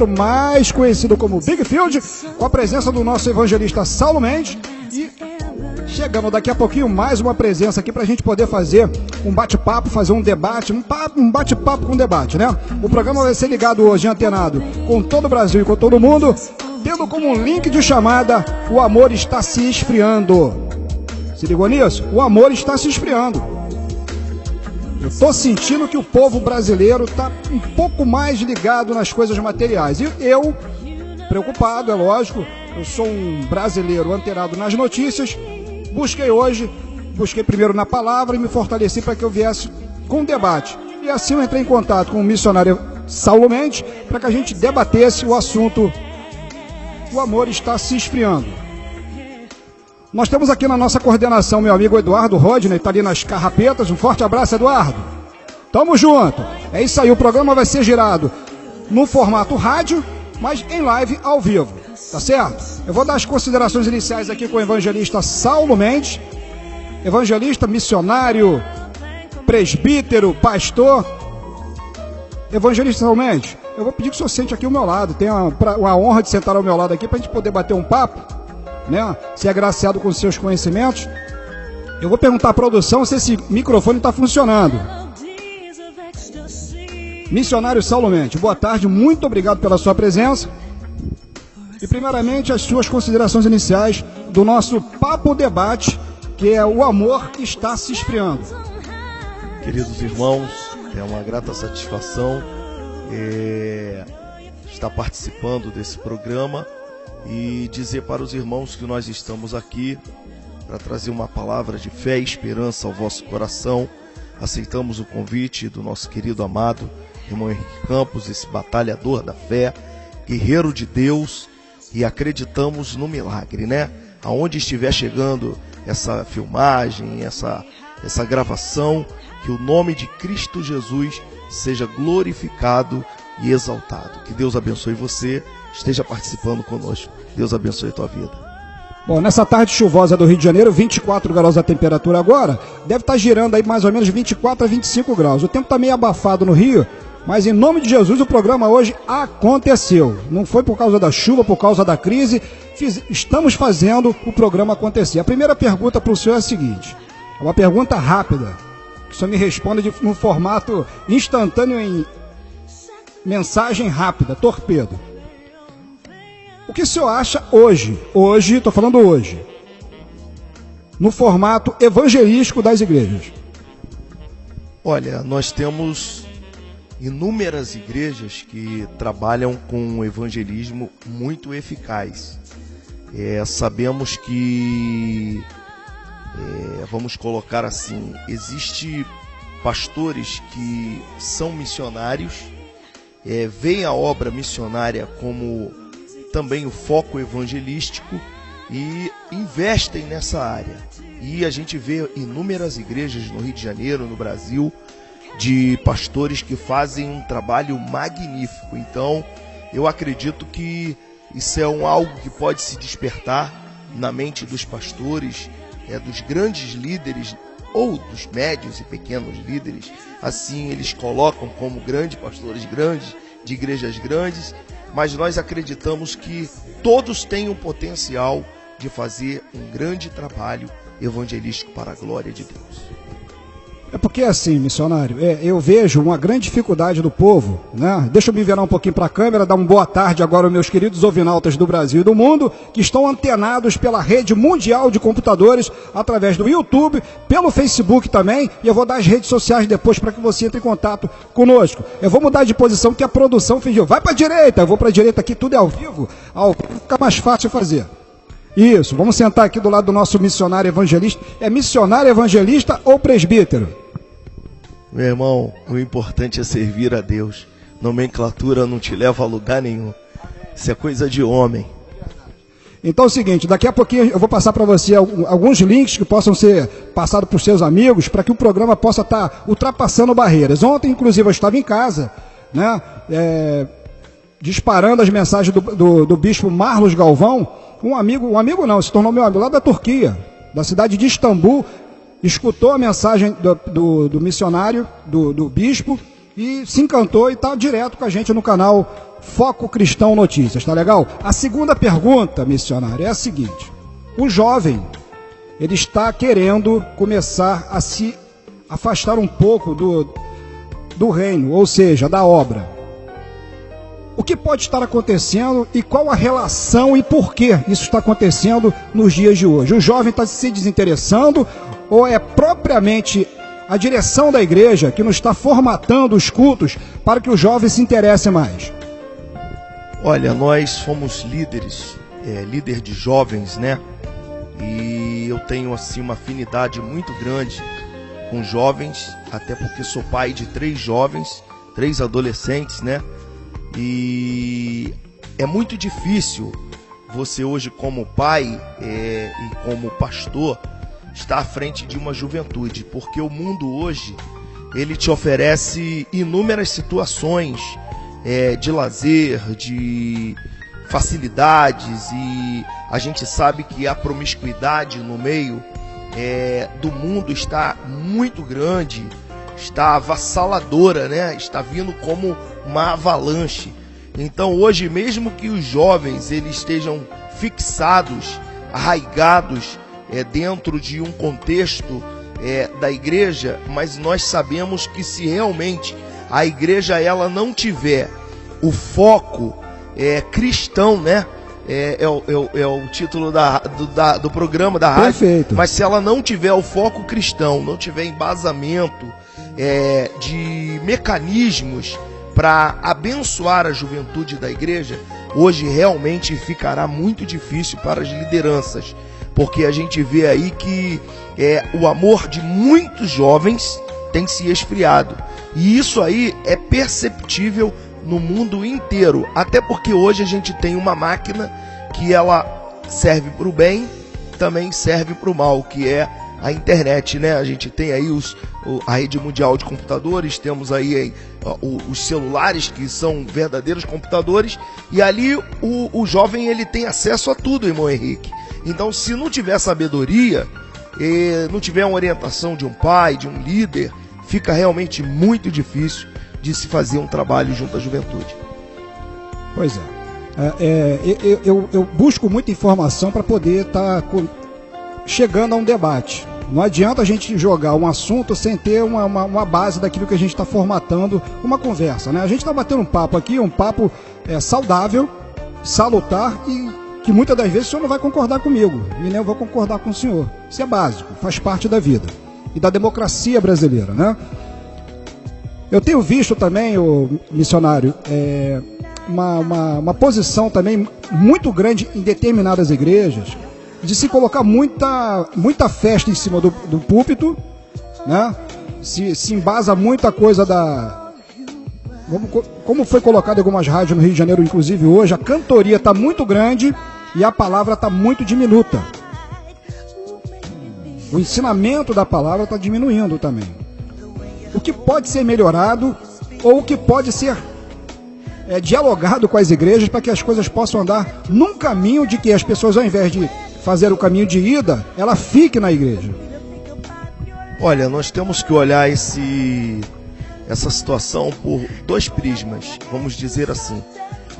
mais conhecido como Big Field, com a presença do nosso evangelista Saulo Mendes. E chegando daqui a pouquinho mais uma presença aqui para a gente poder fazer um bate-papo, fazer um debate, um bate-papo com debate, né? O programa vai ser ligado hoje, antenado, com todo o Brasil e com todo mundo, tendo como um link de chamada: o amor está se esfriando. Se ligou nisso? O amor está se esfriando. Eu estou sentindo que o povo brasileiro está um pouco mais ligado nas coisas materiais. E eu, preocupado, é lógico, eu sou um brasileiro antenado nas notícias, busquei primeiro na palavra e me fortaleci para que eu viesse com um debate. E assim eu entrei em contato com o missionário Saulo Mendes para que a gente debatesse o assunto: o amor está se esfriando. Nós temos aqui na nossa coordenação meu amigo Eduardo Rodney, está ali nas carrapetas. Um forte abraço, Eduardo. Tamo junto. É isso aí, o programa vai ser girado no formato rádio, mas em live ao vivo, tá certo? Eu vou dar as considerações iniciais aqui com o evangelista Saulo Mendes, evangelista, missionário, presbítero, pastor. Evangelista Saulo Mendes, eu vou pedir que o senhor sente aqui ao meu lado, tem a honra de sentar ao meu lado aqui para a gente poder bater um papo, né? Ser agraciado com seus conhecimentos. Eu vou perguntar à produção se esse microfone está funcionando. Missionário Saulo Mendes, boa tarde, muito obrigado pela sua presença. E primeiramente as suas considerações iniciais do nosso papo debate, que é: o amor está se esfriando. Queridos irmãos, é uma grata satisfação estar participando desse programa e dizer para os irmãos que nós estamos aqui para trazer uma palavra de fé e esperança ao vosso coração. Aceitamos o convite do nosso querido amado irmão Henrique Campos, esse batalhador da fé, guerreiro de Deus, e acreditamos no milagre, né? Aonde estiver chegando essa filmagem, essa gravação, que o nome de Cristo Jesus seja glorificado e exaltado. Que Deus abençoe você, esteja participando conosco. Deus abençoe a tua vida. Bom, nessa tarde chuvosa do Rio de Janeiro, 24 graus a temperatura agora, deve estar girando aí mais ou menos 24 a 25 graus. O tempo está meio abafado no Rio, mas em nome de Jesus o programa hoje aconteceu. Não foi por causa da chuva, por causa da crise, estamos fazendo o programa acontecer. A primeira pergunta para o senhor é a seguinte, é uma pergunta rápida, que o senhor me responde no formato instantâneo, em mensagem rápida, torpedo. O que o senhor acha hoje, estou falando hoje, no formato evangelístico das igrejas? Olha, nós temos inúmeras igrejas que trabalham com um evangelismo muito eficaz. Sabemos que, vamos colocar assim, existe pastores que são missionários, veem a obra missionária como também o foco evangelístico e investem nessa área. E a gente vê inúmeras igrejas no Rio de Janeiro, no Brasil, de pastores que fazem um trabalho magnífico. Então, eu acredito que isso é algo que pode se despertar na mente dos pastores, dos grandes líderes ou dos médios e pequenos líderes. Assim, eles colocam como grandes pastores grandes, de igrejas grandes, mas nós acreditamos que todos têm o potencial de fazer um grande trabalho evangelístico para a glória de Deus. É porque assim, missionário, eu vejo uma grande dificuldade do povo, né? Deixa eu me virar um pouquinho para a câmera, dar uma boa tarde agora aos meus queridos ouvinautas do Brasil e do mundo, que estão antenados pela rede mundial de computadores, através do YouTube, pelo Facebook também, e eu vou dar as redes sociais depois para que você entre em contato conosco. Eu vou mudar de posição, que a produção fingiu. Vai para a direita, eu vou para a direita aqui, tudo é ao vivo fica mais fácil fazer. Isso, vamos sentar aqui do lado do nosso missionário evangelista. É missionário evangelista ou presbítero? Meu irmão, o importante é servir a Deus. Nomenclatura não te leva a lugar nenhum. Isso é coisa de homem. Então é o seguinte, daqui a pouquinho eu vou passar para você alguns links que possam ser passados para os seus amigos, para que o programa possa estar ultrapassando barreiras. Ontem, inclusive, eu estava em casa, né, disparando as mensagens do bispo Marlos Galvão. Um amigo não, se tornou meu amigo lá da Turquia, da cidade de Istambul, escutou a mensagem do missionário, do bispo, e se encantou e está direto com a gente no canal Foco Cristão Notícias, tá legal? A segunda pergunta, missionário, é a seguinte: o jovem, ele está querendo começar a se afastar um pouco do reino, ou seja, da obra. O que pode estar acontecendo e qual a relação e por que isso está acontecendo nos dias de hoje? O jovem está se desinteressando ou é propriamente a direção da igreja que não está formatando os cultos para que o jovem se interesse mais? Olha, nós fomos líderes, líder de jovens, né? E eu tenho assim uma afinidade muito grande com jovens, até porque sou pai de 3 jovens, 3 adolescentes, né? E é muito difícil você hoje como pai e como pastor estar à frente de uma juventude, porque o mundo hoje ele te oferece inúmeras situações de lazer, de facilidades, e a gente sabe que a promiscuidade no meio do mundo está muito grande, está avassaladora, né? Está vindo como uma avalanche. Então hoje, mesmo que os jovens eles estejam fixados, arraigados dentro de um contexto da igreja, mas nós sabemos que se realmente a igreja ela não tiver o foco cristão, né? É o título do programa da rádio. Perfeito. Mas se ela não tiver o foco cristão, não tiver embasamento de mecanismos para abençoar a juventude da igreja, hoje realmente ficará muito difícil para as lideranças, porque a gente vê aí que o amor de muitos jovens tem se esfriado, e isso aí é perceptível no mundo inteiro, até porque hoje a gente tem uma máquina que ela serve para o bem, também serve para o mal, que é a internet, né? A gente tem aí a rede mundial de computadores, temos aí os celulares que são verdadeiros computadores, e ali o jovem ele tem acesso a tudo, irmão Henrique. Então, se não tiver sabedoria, não tiver uma orientação de um pai, de um líder, fica realmente muito difícil de se fazer um trabalho junto à juventude. Pois eu busco muita informação para poder estar chegando a um debate. Não adianta a gente jogar um assunto sem ter uma base daquilo que a gente está formatando uma conversa, né? A gente está batendo um papo aqui, um papo saudável, salutar, e que muitas das vezes o senhor não vai concordar comigo, e nem eu vou concordar com o senhor. Isso é básico, faz parte da vida e da democracia brasileira, né? Eu tenho visto também, o missionário, uma posição também muito grande em determinadas igrejas de se colocar muita festa em cima do púlpito, né? Se embasa muita coisa como foi colocado em algumas rádios no Rio de Janeiro, inclusive hoje, a cantoria está muito grande e a palavra está muito diminuta. O ensinamento da palavra está diminuindo também. O que pode ser melhorado ou o que pode ser dialogado com as igrejas para que as coisas possam andar num caminho de que as pessoas, ao invés de fazer o caminho de ida, ela fique na igreja? Olha, nós temos que olhar essa situação por 2 prismas, vamos dizer assim.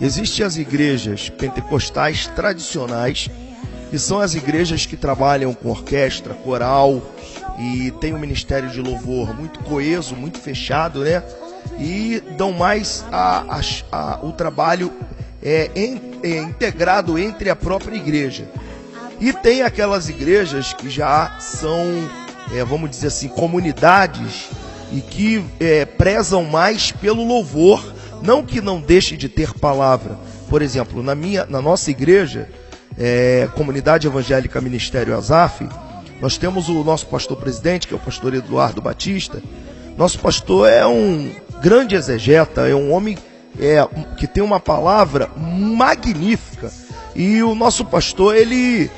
Existem as igrejas pentecostais tradicionais, que são as igrejas que trabalham com orquestra, coral, e tem um ministério de louvor muito coeso, muito fechado, né? E dão mais o trabalho integrado entre a própria igreja. E tem aquelas igrejas que já são, vamos dizer assim, comunidades, e que prezam mais pelo louvor, não que não deixe de ter palavra. Por exemplo, na nossa igreja, Comunidade Evangélica Ministério Azaf, nós temos o nosso pastor presidente, que é o pastor Eduardo Batista. Nosso pastor é um grande exegeta, é um homem que tem uma palavra magnífica. E o nosso pastor, ele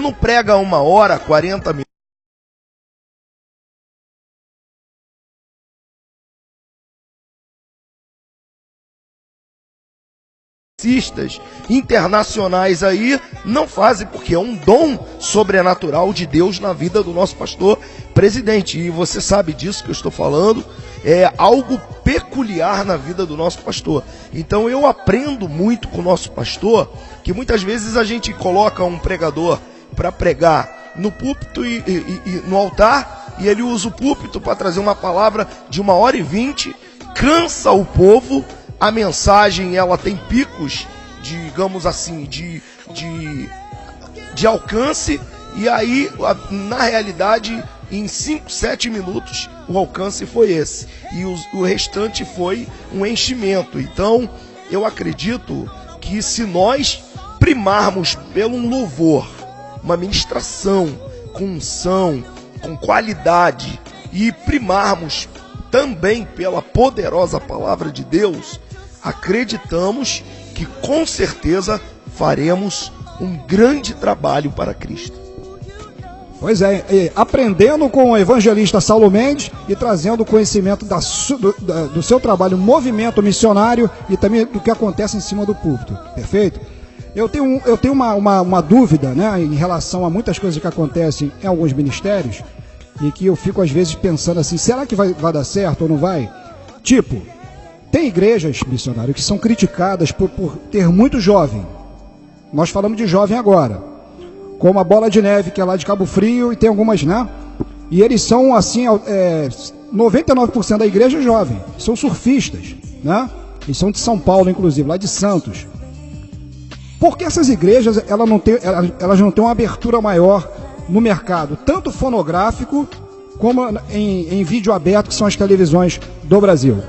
não prega 1 hora, 40 minutos. Internacionais aí não fazem, porque é um dom sobrenatural de Deus na vida do nosso pastor presidente, e você sabe disso que eu estou falando. é algo peculiar na vida do nosso pastor. Então eu aprendo muito com o nosso pastor, que muitas vezes a gente coloca um pregador para pregar no púlpito e no altar, e ele usa o púlpito para trazer uma palavra de 1h20, cansa o povo, a mensagem ela tem picos, digamos assim, de alcance, e aí, na realidade, em 5, 7 minutos, o alcance foi esse. E o restante foi um enchimento. Então, eu acredito que se nós primarmos pelo um louvor, uma ministração com unção, com qualidade, e primarmos também pela poderosa palavra de Deus, acreditamos que com certeza faremos um grande trabalho para Cristo. Pois é, aprendendo com o evangelista Saulo Mendes e trazendo conhecimento do seu trabalho, movimento missionário e também do que acontece em cima do púlpito. Perfeito? Eu tenho uma dúvida, né, em relação a muitas coisas que acontecem em alguns ministérios e que eu fico às vezes pensando assim, será que vai dar certo ou não vai? Tipo, tem igrejas, missionários, que são criticadas por ter muito jovem. Nós falamos de jovem agora, como a Bola de Neve, que é lá de Cabo Frio, e tem algumas, né? E eles são, assim, 99% da igreja é jovem, são surfistas, né? Eles são de São Paulo, inclusive, lá de Santos. Por que essas igrejas elas não têm uma abertura maior no mercado, tanto fonográfico como em vídeo aberto, que são as televisões do Brasil?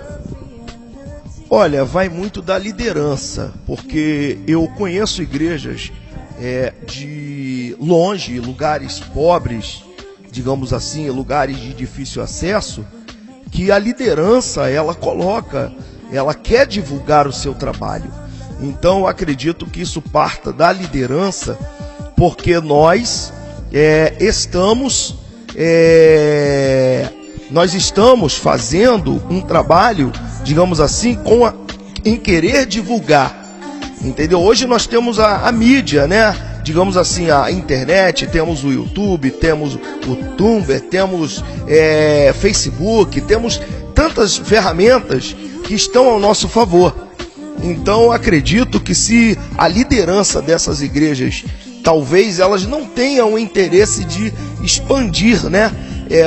Olha, vai muito da liderança, porque eu conheço igrejas de longe, lugares pobres, digamos assim, lugares de difícil acesso, que a liderança, ela quer divulgar o seu trabalho. Então eu acredito que isso parta da liderança, porque nós estamos fazendo um trabalho, digamos assim, em querer divulgar, entendeu? Hoje nós temos a mídia, né? Digamos assim, a internet, temos o YouTube, temos o Tumblr, temos Facebook, temos tantas ferramentas que estão ao nosso favor. Então acredito que se a liderança dessas igrejas, talvez elas não tenham o interesse de expandir, né?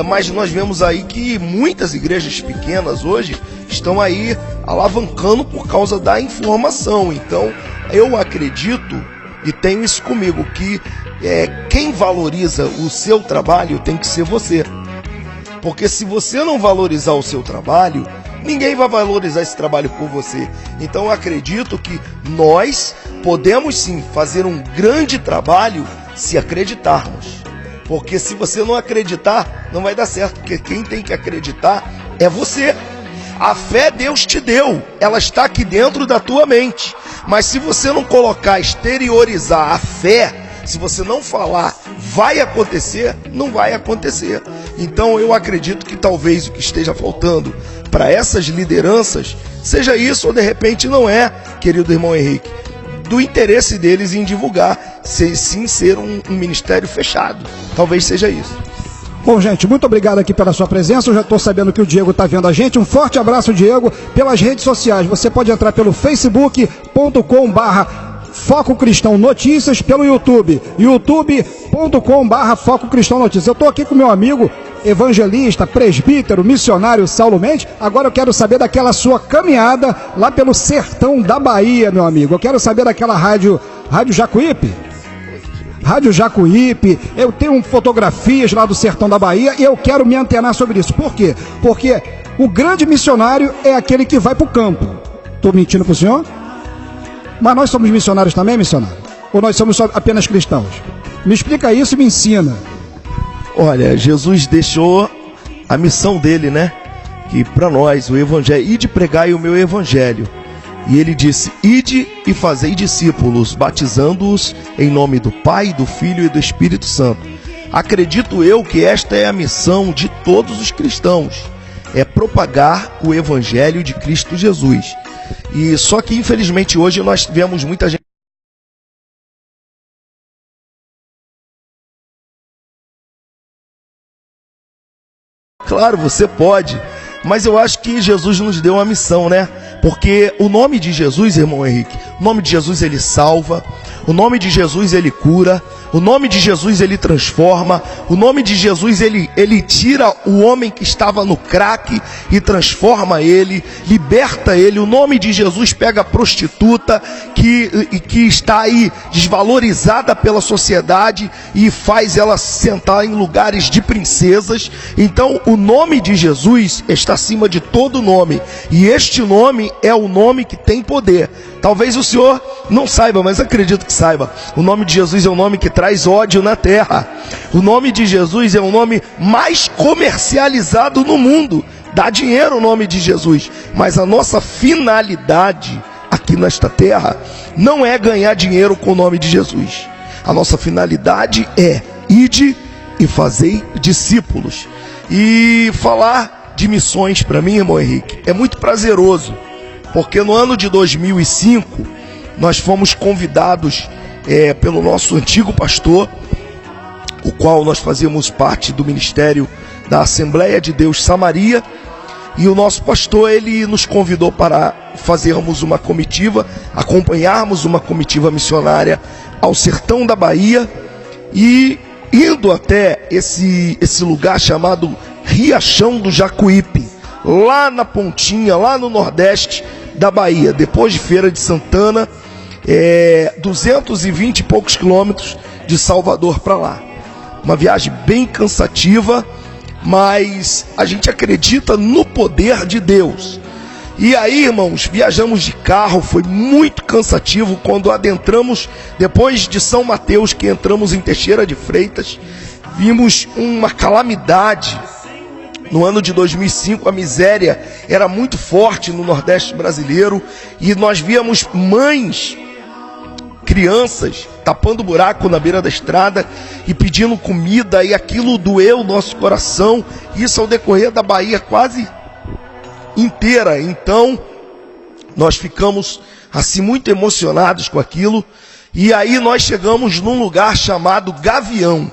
Mas nós vemos aí que muitas igrejas pequenas hoje estão aí alavancando por causa da informação. Então eu acredito e tenho isso comigo, que quem valoriza o seu trabalho tem que ser você. Porque se você não valorizar o seu trabalho, ninguém vai valorizar esse trabalho por você. Então eu acredito que nós podemos sim fazer um grande trabalho se acreditarmos. Porque se você não acreditar, não vai dar certo. Porque quem tem que acreditar é você. A fé Deus te deu, ela está aqui dentro da tua mente. Mas se você não colocar, exteriorizar a fé, se você não falar, vai acontecer, não vai acontecer. Então eu acredito que talvez o que esteja faltando para essas lideranças seja isso, ou de repente não é, querido irmão Henrique, do interesse deles em divulgar, sim ser um ministério fechado. Talvez seja isso. Bom, gente, muito obrigado aqui pela sua presença. Eu já estou sabendo que o Diego está vendo a gente. Um forte abraço, Diego. Pelas redes sociais, você pode entrar pelo facebook.com/Foco Cristão Notícias, pelo YouTube, youtube.com/Foco Cristão Notícias. Eu estou aqui com meu amigo evangelista, presbítero, missionário Saulo Mendes. Agora eu quero saber daquela sua caminhada lá pelo sertão da Bahia, meu amigo. Eu quero saber daquela Rádio Jacuípe. Rádio Jacuípe, eu tenho fotografias lá do sertão da Bahia e eu quero me antenar sobre isso. Por quê? Porque o grande missionário é aquele que vai para o campo. Estou mentindo para o senhor? Mas nós somos missionários também, missionário? Ou nós somos só apenas cristãos? Me explica isso e me ensina. Olha, Jesus deixou a missão dele, né? Que para nós, o evangelho, ide pregai o meu evangelho. E ele disse, ide e fazei discípulos, batizando-os em nome do Pai, do Filho e do Espírito Santo. Acredito eu que esta é a missão de todos os cristãos, é propagar o evangelho de Cristo Jesus. E só que infelizmente hoje nós vemos muita gente. Claro, você pode mas eu acho que Jesus nos deu uma missão, né? Porque o nome de Jesus, irmão Henrique, o nome de Jesus ele salva, o nome de Jesus ele cura, o nome de Jesus ele transforma, o nome de Jesus ele tira o homem que estava no crack e transforma ele, liberta ele. O nome de Jesus pega a prostituta que está aí desvalorizada pela sociedade e faz ela sentar em lugares de princesas. Então o nome de Jesus está acima de todo nome, e este nome é o nome que tem poder. Talvez o senhor não saiba, mas acredito que saiba. O nome de Jesus é um nome que traz ódio na terra. O nome de Jesus é o nome mais comercializado no mundo. Dá dinheiro o nome de Jesus. Mas a nossa finalidade aqui nesta terra não é ganhar dinheiro com o nome de Jesus. A nossa finalidade é ide e fazei discípulos. E falar de missões para mim, irmão Henrique, é muito prazeroso. Porque no ano de 2005, nós fomos convidados pelo nosso antigo pastor, o qual nós fazíamos parte do ministério da Assembleia de Deus Samaria, e o nosso pastor, ele nos convidou para fazermos uma comitiva, acompanharmos uma comitiva missionária ao sertão da Bahia, e indo até esse lugar chamado Riachão do Jacuípe, lá na pontinha, lá no nordeste da Bahia, depois de Feira de Santana, 220 e poucos quilômetros de Salvador para lá. Uma viagem bem cansativa, mas a gente acredita no poder de Deus. E aí, irmãos, viajamos de carro, foi muito cansativo. Quando adentramos, depois de São Mateus, que entramos em Teixeira de Freitas, vimos uma calamidade. No ano de 2005, a miséria era muito forte no Nordeste brasileiro, e nós víamos mães, crianças, tapando buraco na beira da estrada e pedindo comida, e aquilo doeu o nosso coração, isso ao decorrer da Bahia quase inteira. Então, nós ficamos assim muito emocionados com aquilo, e aí nós chegamos num lugar chamado Gavião.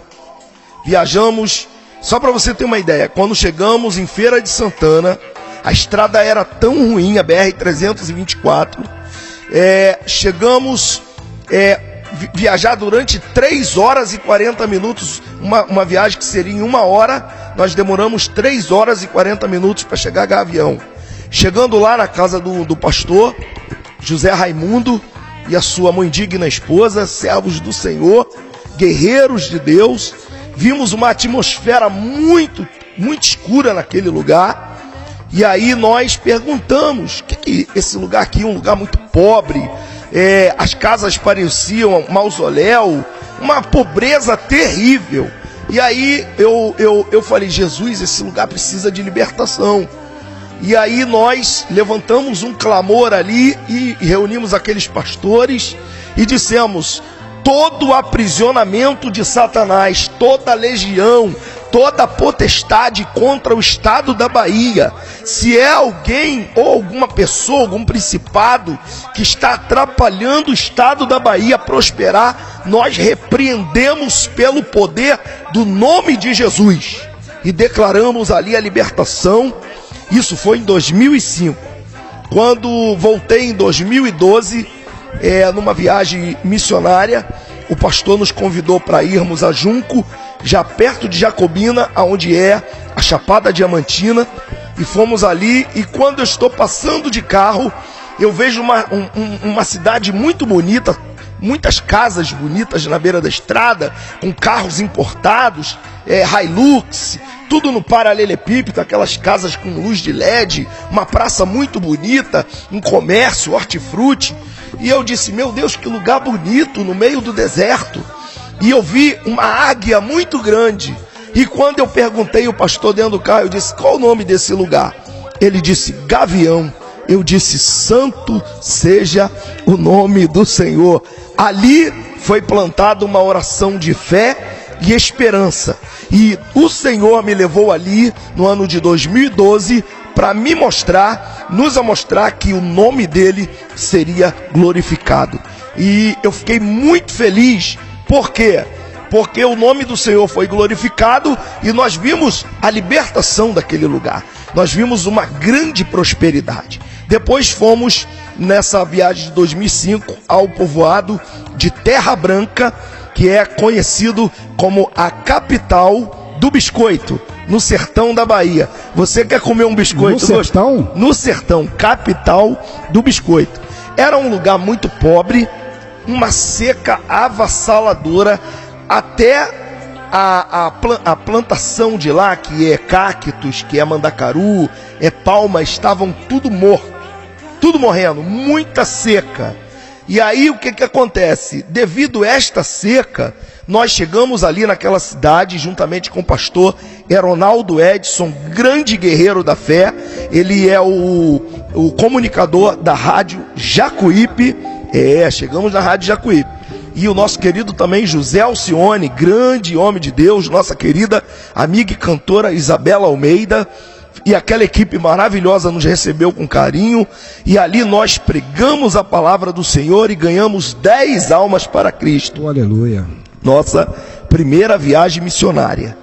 Viajamos. Só para você ter uma ideia, quando chegamos em Feira de Santana, a estrada era tão ruim, a BR-324, chegamos viajar durante 3 horas e 40 minutos, uma viagem que seria em 1 hora, nós demoramos 3 horas e 40 minutos para chegar a Gavião. Chegando lá na casa do pastor José Raimundo e a sua mãe digna esposa, servos do Senhor, guerreiros de Deus, vimos uma atmosfera muito, muito escura naquele lugar. E aí nós perguntamos, que esse lugar aqui é um lugar muito pobre, as casas pareciam um mausoléu, uma pobreza terrível. E aí eu falei, Jesus, esse lugar precisa de libertação. E aí nós levantamos um clamor ali e reunimos aqueles pastores e dissemos: todo aprisionamento de Satanás, toda legião, toda potestade contra o estado da Bahia, se é alguém ou alguma pessoa, algum principado que está atrapalhando o estado da Bahia prosperar, nós repreendemos pelo poder do nome de Jesus e declaramos ali a libertação. Isso foi em 2005. Quando voltei em 2012, numa viagem missionária, o pastor nos convidou para irmos a Junco, já perto de Jacobina, onde é a Chapada Diamantina, e fomos ali. E quando eu estou passando de carro, eu vejo uma cidade muito bonita, muitas casas bonitas na beira da estrada, com carros importados, Hilux, tudo no paralelepípedo, aquelas casas com luz de LED, uma praça muito bonita, um comércio, hortifruti. E eu disse, meu Deus, que lugar bonito, no meio do deserto. E eu vi uma águia muito grande. E quando eu perguntei ao pastor dentro do carro, eu disse, qual o nome desse lugar? Ele disse, Gavião. Eu disse, santo seja o nome do Senhor. Ali foi plantada uma oração de fé e esperança. E o Senhor me levou ali no ano de 2012 para me mostrar, nos mostrar que o nome dele seria glorificado. E eu fiquei muito feliz. Por quê? Porque o nome do Senhor foi glorificado e nós vimos a libertação daquele lugar. nós vimos uma grande prosperidade. Depois fomos, nessa viagem de 2005, ao povoado de Terra Branca, que é conhecido como a capital do biscoito, no sertão da Bahia. Você quer comer um biscoito? No sertão? No sertão, capital do biscoito. Era um lugar muito pobre, uma seca avassaladora, até a plantação de lá, que é cactos, que é mandacaru, é palma, estavam tudo morto, tudo morrendo, muita seca. E aí o que acontece? Devido a esta seca, nós chegamos ali naquela cidade, juntamente com o pastor Ronaldo Edson, grande guerreiro da fé. Ele é o comunicador da rádio Jacuípe. Chegamos na rádio Jacuípe. E o nosso querido também José Alcione, grande homem de Deus, nossa querida amiga e cantora Isabela Almeida. E aquela equipe maravilhosa nos recebeu com carinho, e ali nós pregamos a palavra do Senhor e ganhamos 10 almas para Cristo. Oh, aleluia. Nossa primeira viagem missionária.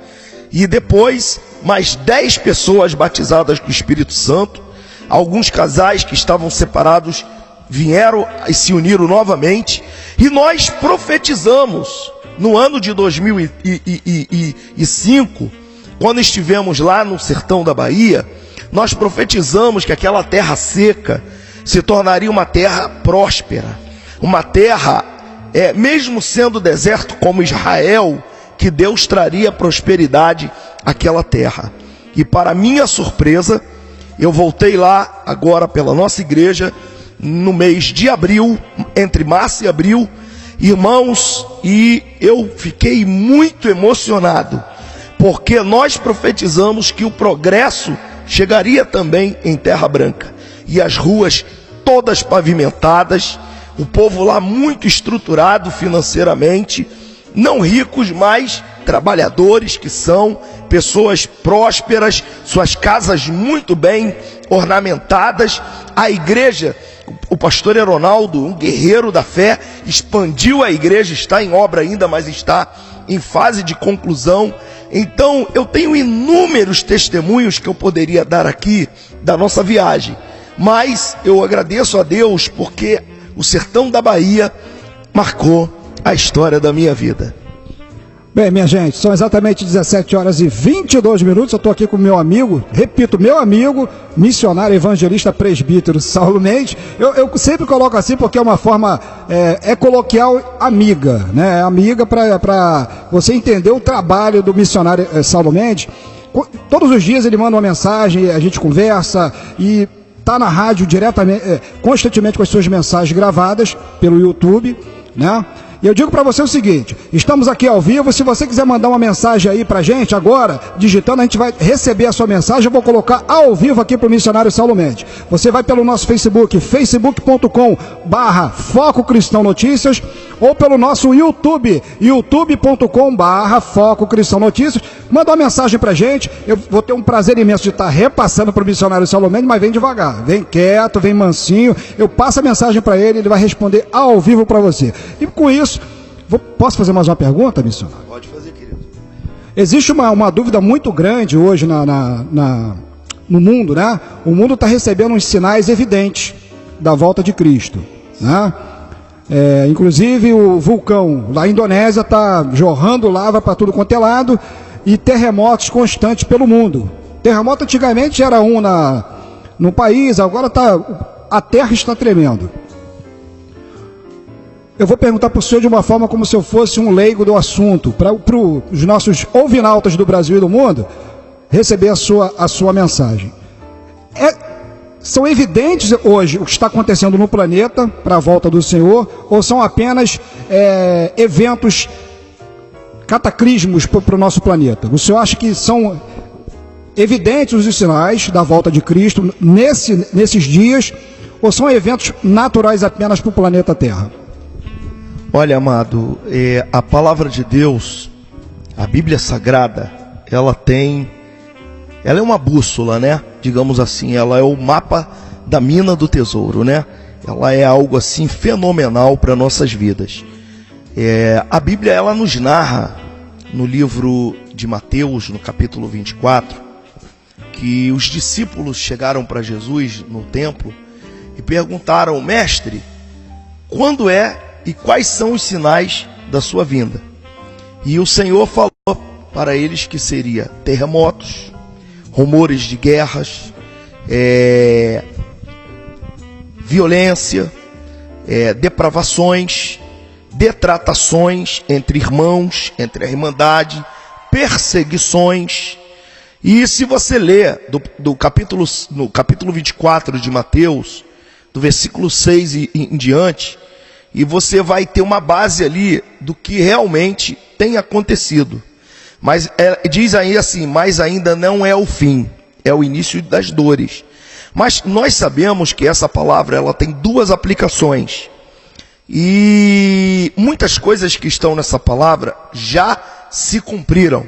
E depois, mais 10 pessoas batizadas com o Espírito Santo. Alguns casais que estavam separados vieram e se uniram novamente. E nós profetizamos no ano de 2005, quando estivemos lá no sertão da Bahia, nós profetizamos que aquela terra seca se tornaria uma terra próspera, uma terra, mesmo sendo deserto como Israel, que Deus traria prosperidade àquela terra. E para minha surpresa, eu voltei lá agora pela nossa igreja, no mês de abril, entre março e abril, irmãos, e eu fiquei muito emocionado, porque nós profetizamos que o progresso chegaria também em Terra Branca, e as ruas todas pavimentadas, o povo lá muito estruturado financeiramente, não ricos, mas trabalhadores que são, pessoas prósperas, suas casas muito bem ornamentadas. A igreja, o pastor Ronaldo, um guerreiro da fé, expandiu a igreja, está em obra ainda, mas está em fase de conclusão. Então eu tenho inúmeros testemunhos que eu poderia dar aqui da nossa viagem, mas eu agradeço a Deus porque o sertão da Bahia marcou a história da minha vida. Bem, minha gente, são exatamente 17 horas e 22 minutos. Eu estou aqui com meu amigo, repito, meu amigo, missionário, evangelista, presbítero Saulo Mendes. Eu sempre coloco assim porque é uma forma coloquial, amiga, né? Amiga para você entender o trabalho do missionário Saulo Mendes. Todos os dias ele manda uma mensagem, a gente conversa e está na rádio diretamente, constantemente com as suas mensagens gravadas pelo YouTube, né? E eu digo para você o seguinte, estamos aqui ao vivo, se você quiser mandar uma mensagem aí pra gente agora, digitando, a gente vai receber a sua mensagem, eu vou colocar ao vivo aqui pro missionário Saulo Mendes. Você vai pelo nosso Facebook, facebook.com/Foco Cristão Notícias, ou pelo nosso YouTube, youtube.com/Foco Cristão Notícias, manda uma mensagem pra gente, eu vou ter um prazer imenso de estar repassando pro missionário Saulo Mendes, mas vem devagar, vem quieto, vem mansinho, eu passo a mensagem pra ele, ele vai responder ao vivo pra você. E com isso, posso fazer mais uma pergunta, missionário? Pode fazer, querido. Existe uma dúvida muito grande hoje no mundo, né? O mundo está recebendo uns sinais evidentes da volta de Cristo, né? Inclusive o vulcão lá na Indonésia está jorrando lava para tudo quanto é lado e terremotos constantes pelo mundo. Terremoto antigamente era no país, agora a terra está tremendo. Eu vou perguntar para o senhor de uma forma como se eu fosse um leigo do assunto, para os nossos ouvinautas do Brasil e do mundo receber a sua mensagem. São evidentes hoje o que está acontecendo no planeta para a volta do Senhor, ou são apenas eventos cataclismos para o nosso planeta? O senhor acha que são evidentes os sinais da volta de Cristo nesses dias, ou são eventos naturais apenas para o planeta Terra? Olha, amado, a palavra de Deus, a Bíblia Sagrada, ela é uma bússola, né? Digamos assim, ela é o mapa da mina do tesouro, né? Ela é algo assim fenomenal para nossas vidas. A Bíblia, ela nos narra no livro de Mateus, no capítulo 24, que os discípulos chegaram para Jesus no templo e perguntaram: mestre, quando é e quais são os sinais da sua vinda? E o Senhor falou para eles que seria terremotos, rumores de guerras, violência, depravações, detratações entre irmãos, entre a irmandade, perseguições. E se você ler no capítulo 24 de Mateus, do versículo 6 em diante, e você vai ter uma base ali do que realmente tem acontecido. Mas diz aí assim: mas ainda não é o fim, é o início das dores. Mas nós sabemos que essa palavra ela tem duas aplicações. E muitas coisas que estão nessa palavra já se cumpriram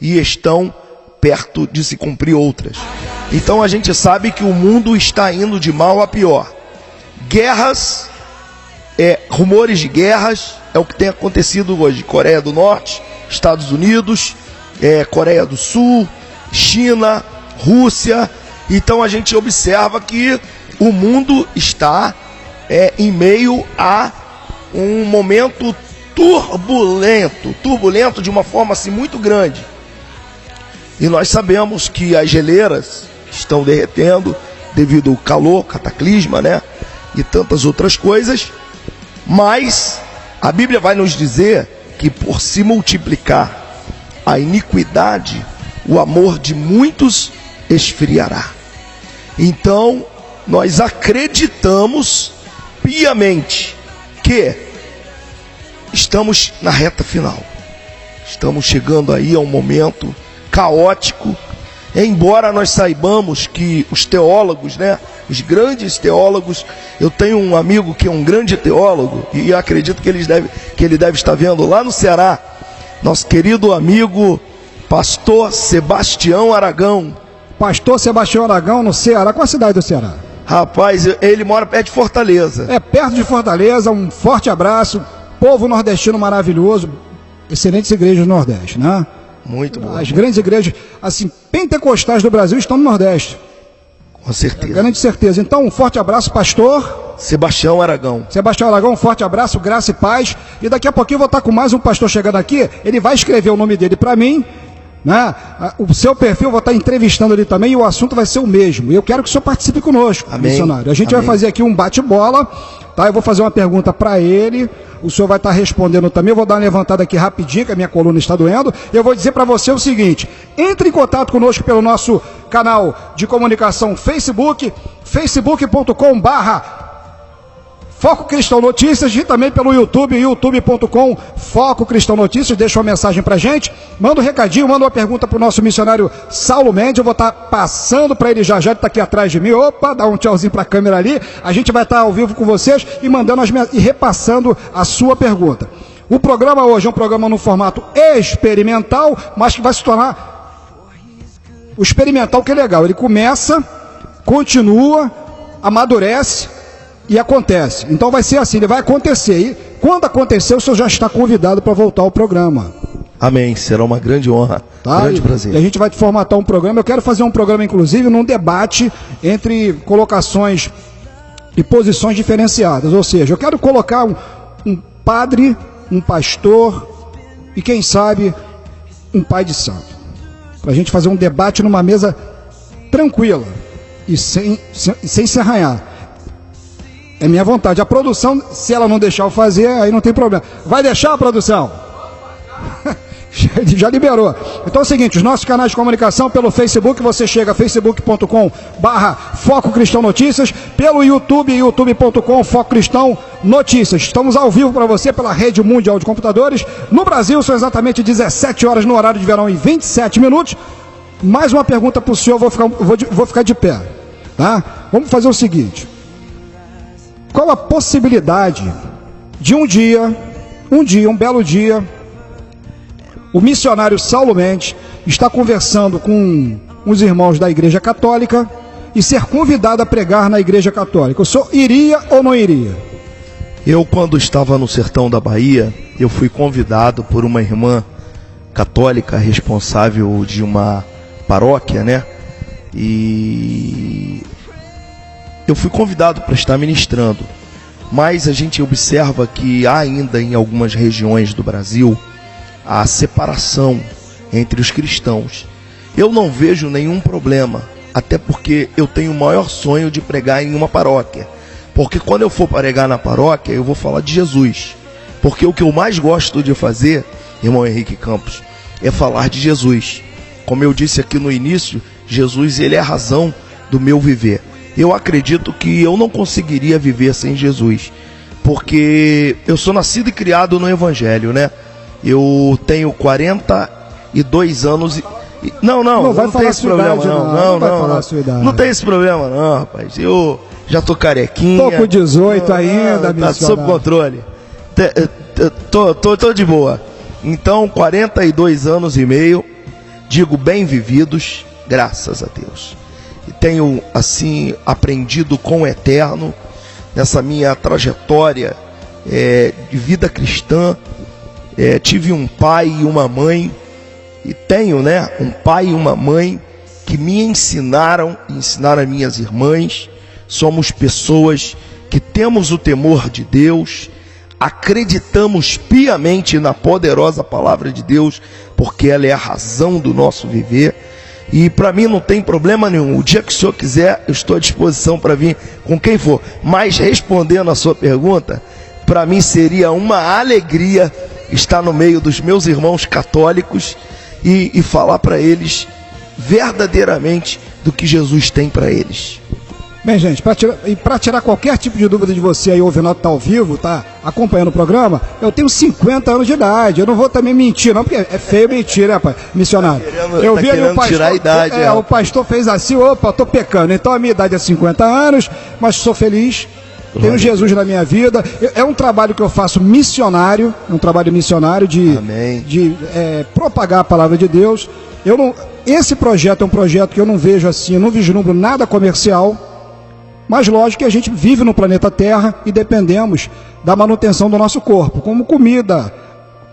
e estão perto de se cumprir outras. Então a gente sabe que o mundo está indo de mal a pior. Guerras, rumores de guerras, é o que tem acontecido hoje. Coreia do Norte, Estados Unidos, Coreia do Sul, China, Rússia. Então a gente observa que o mundo está em meio a um momento turbulento de uma forma assim muito grande. E nós sabemos que as geleiras estão derretendo devido ao calor, cataclisma, né? E tantas outras coisas. Mas a Bíblia vai nos dizer que por se multiplicar a iniquidade, o amor de muitos esfriará. Então, nós acreditamos piamente que estamos na reta final. Estamos chegando aí a um momento caótico, embora nós saibamos que os teólogos, né, os grandes teólogos, eu tenho um amigo que é um grande teólogo, e acredito que ele deve estar vendo lá no Ceará, nosso querido amigo pastor Sebastião Aragão. Pastor Sebastião Aragão, no Ceará. Qual a cidade do Ceará? Rapaz, ele mora perto de Fortaleza. É perto de Fortaleza. Um forte abraço. Povo nordestino maravilhoso. Excelentes igrejas do Nordeste, né? Muito bom. As grandes igrejas, assim, pentecostais do Brasil estão no Nordeste. Com certeza. Grande certeza. Então, um forte abraço, pastor Sebastião Aragão. Sebastião Aragão, um forte abraço, graça e paz. E daqui a pouquinho eu vou estar com mais um pastor chegando aqui. Ele vai escrever o nome dele para mim, né? O seu perfil eu vou estar entrevistando ele também, e o assunto vai ser o mesmo. E eu quero que o senhor participe conosco, amém, missionário. A gente amém. vai fazer aqui um bate-bola, tá? Eu vou fazer uma pergunta para ele, o senhor vai estar respondendo também. Eu vou dar uma levantada aqui rapidinho, que a minha coluna está doendo. Eu vou dizer para você o seguinte: entre em contato conosco pelo nosso canal de comunicação Facebook, facebook.com/Foco Cristão Notícias, e também pelo YouTube, youtube.com/Foco Cristão Notícias. Deixa uma mensagem pra gente, manda um recadinho, manda uma pergunta pro nosso missionário Saulo Mendes. Eu vou estar passando para ele já, ele tá aqui atrás de mim. Opa, dá um tchauzinho pra câmera ali. A gente vai estar ao vivo com vocês e mandando e repassando a sua pergunta. O programa hoje é um programa no formato experimental, mas que vai se tornar o experimental, que é legal. Ele começa, continua, amadurece e acontece. Então vai ser assim, ele vai acontecer. E quando acontecer, o senhor já está convidado para voltar ao programa. Amém, será uma grande honra, tá? Grande prazer. E a gente vai formatar um programa. Eu quero fazer um programa, inclusive, num debate entre colocações e posições diferenciadas. Ou seja, eu quero colocar um padre, um pastor e, quem sabe, um pai de santo. Para a gente fazer um debate numa mesa tranquila e sem se arranhar. É minha vontade. A produção, se ela não deixar eu fazer, aí não tem problema. Vai deixar a produção? Já liberou. Então é o seguinte, os nossos canais de comunicação pelo Facebook, você chega a facebook.com/Foco Cristão Notícias, pelo YouTube, youtube.com/Foco Cristão Notícias. Estamos ao vivo para você pela Rede Mundial de Computadores. No Brasil são exatamente 17 horas no horário de verão e 27 minutos. Mais uma pergunta para o senhor, vou ficar de pé, tá? Vamos fazer o seguinte: qual a possibilidade de um belo dia, o missionário Saulo Mendes está conversando com os irmãos da Igreja Católica e ser convidado a pregar na Igreja Católica? O senhor iria ou não iria? Eu, quando estava no sertão da Bahia, eu fui convidado por uma irmã católica responsável de uma paróquia, né? e eu fui convidado para estar ministrando, mas a gente observa que há ainda em algumas regiões do Brasil a separação entre os cristãos. Eu não vejo nenhum problema, até porque eu tenho o maior sonho de pregar em uma paróquia, porque quando eu for pregar na paróquia eu vou falar de Jesus, porque o que eu mais gosto de fazer, irmão Henrique Campos, é falar de Jesus. Como eu disse aqui no início, Jesus, ele é a razão do meu viver. Eu acredito que eu não conseguiria viver sem Jesus, porque eu sou nascido e criado no Evangelho, né? Eu tenho 42 anos e... Não tem esse problema, não tem esse problema não, rapaz. Eu já tô carequinha. Tô com 18 ainda, tá sob controle. Tô de boa. Então, 42 anos e meio, digo bem-vividos, graças a Deus. E tenho, assim, aprendido com o Eterno, nessa minha trajetória de vida cristã. Tive um pai e uma mãe, e tenho, né, um pai e uma mãe que me ensinaram as minhas irmãs. Somos pessoas que temos o temor de Deus, acreditamos piamente na poderosa palavra de Deus, porque ela é a razão do nosso viver. E para mim não tem problema nenhum. O dia que o senhor quiser, eu estou à disposição para vir com quem for. Mas respondendo a sua pergunta, para mim seria uma alegria estar no meio dos meus irmãos católicos e falar para eles verdadeiramente do que Jesus tem para eles. Bem, gente, para tirar qualquer tipo de dúvida de você aí, ouvindo que tá ao vivo, tá acompanhando o programa, eu tenho 50 anos de idade, eu não vou também mentir não, porque é feio mentir, né, pai, missionário? Eu vi ali o pastor, tirar a idade, o pastor fez assim, opa, tô pecando, então a minha idade é 50 anos, mas sou feliz, tenho Jesus na minha vida. É um trabalho que eu faço missionário, de propagar a palavra de Deus. Esse projeto é um projeto que eu não vejo assim, eu não vislumbro nada comercial. Mas lógico que a gente vive no planeta Terra e dependemos da manutenção do nosso corpo, como comida,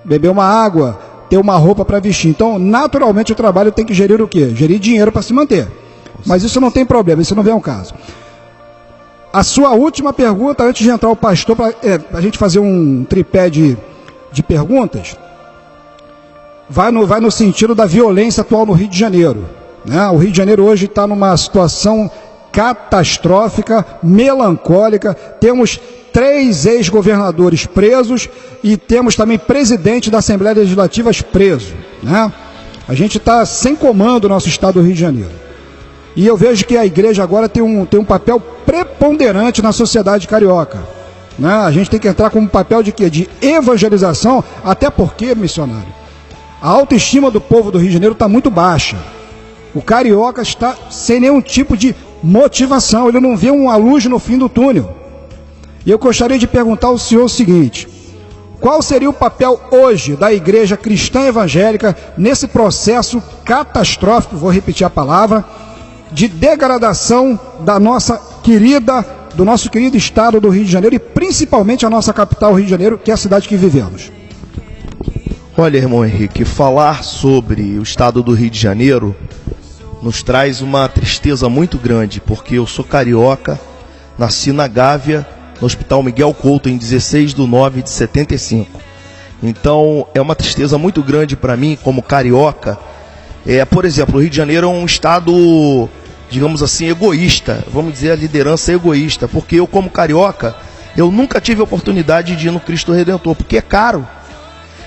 beber uma água, ter uma roupa para vestir. Então, naturalmente, o trabalho tem que gerir o quê? Gerir dinheiro para se manter. Mas isso não tem problema, isso não vem ao caso. A sua última pergunta, antes de entrar o pastor, para a gente fazer um tripé de perguntas, vai no sentido da violência atual no Rio de Janeiro, né? O Rio de Janeiro hoje está numa situação catastrófica, melancólica. Temos 3 ex-governadores presos e temos também presidente da Assembleia Legislativa preso, né? A gente está sem comando no nosso estado do Rio de Janeiro. E eu vejo que a igreja agora tem um papel preponderante na sociedade carioca, né? A gente tem que entrar com um papel de quê? De evangelização, até porque, missionário, a autoestima do povo do Rio de Janeiro está muito baixa. O carioca está sem nenhum tipo de motivação, ele não vê uma luz no fim do túnel. E eu gostaria de perguntar ao senhor o seguinte: qual seria o papel hoje da igreja cristã evangélica nesse processo catastrófico, vou repetir a palavra, de degradação do nosso querido estado do Rio de Janeiro e principalmente a nossa capital, Rio de Janeiro, que é a cidade que vivemos? Olha, irmão Henrique, falar sobre o estado do Rio de Janeiro nos traz uma tristeza muito grande, porque eu sou carioca, nasci na Gávea, no Hospital Miguel Couto, em 16/9/75. Então, é uma tristeza muito grande para mim, como carioca. Por exemplo, o Rio de Janeiro é um estado, digamos assim, egoísta, vamos dizer, a liderança é egoísta, porque eu, como carioca, eu nunca tive a oportunidade de ir no Cristo Redentor, porque é caro.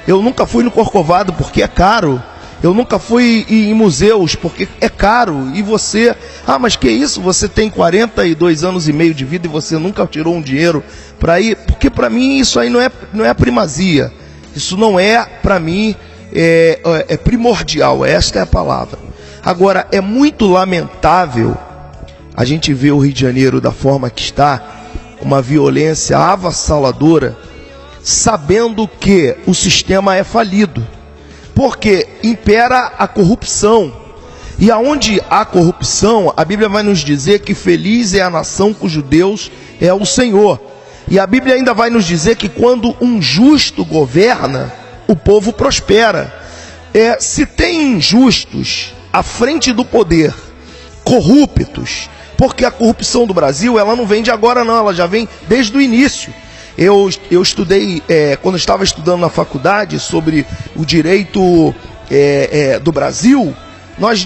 Eu nunca fui no Corcovado, porque é caro. Eu nunca fui em museus, porque é caro. E você, mas que isso? Você tem 42 anos e meio de vida e você nunca tirou um dinheiro para ir? Porque para mim isso aí não é primazia. Isso não é, para mim, é primordial. Esta é a palavra. Agora, é muito lamentável a gente ver o Rio de Janeiro da forma que está, uma violência avassaladora, sabendo que o sistema é falido. Porque impera a corrupção. E aonde há corrupção, a Bíblia vai nos dizer que feliz é a nação cujo Deus é o Senhor. E a Bíblia ainda vai nos dizer que quando um justo governa, o povo prospera. Se tem injustos à frente do poder, corruptos, porque a corrupção do Brasil, ela não vem de agora não, ela já vem desde o início. Eu estudei, quando eu estava estudando na faculdade sobre o direito do Brasil, nós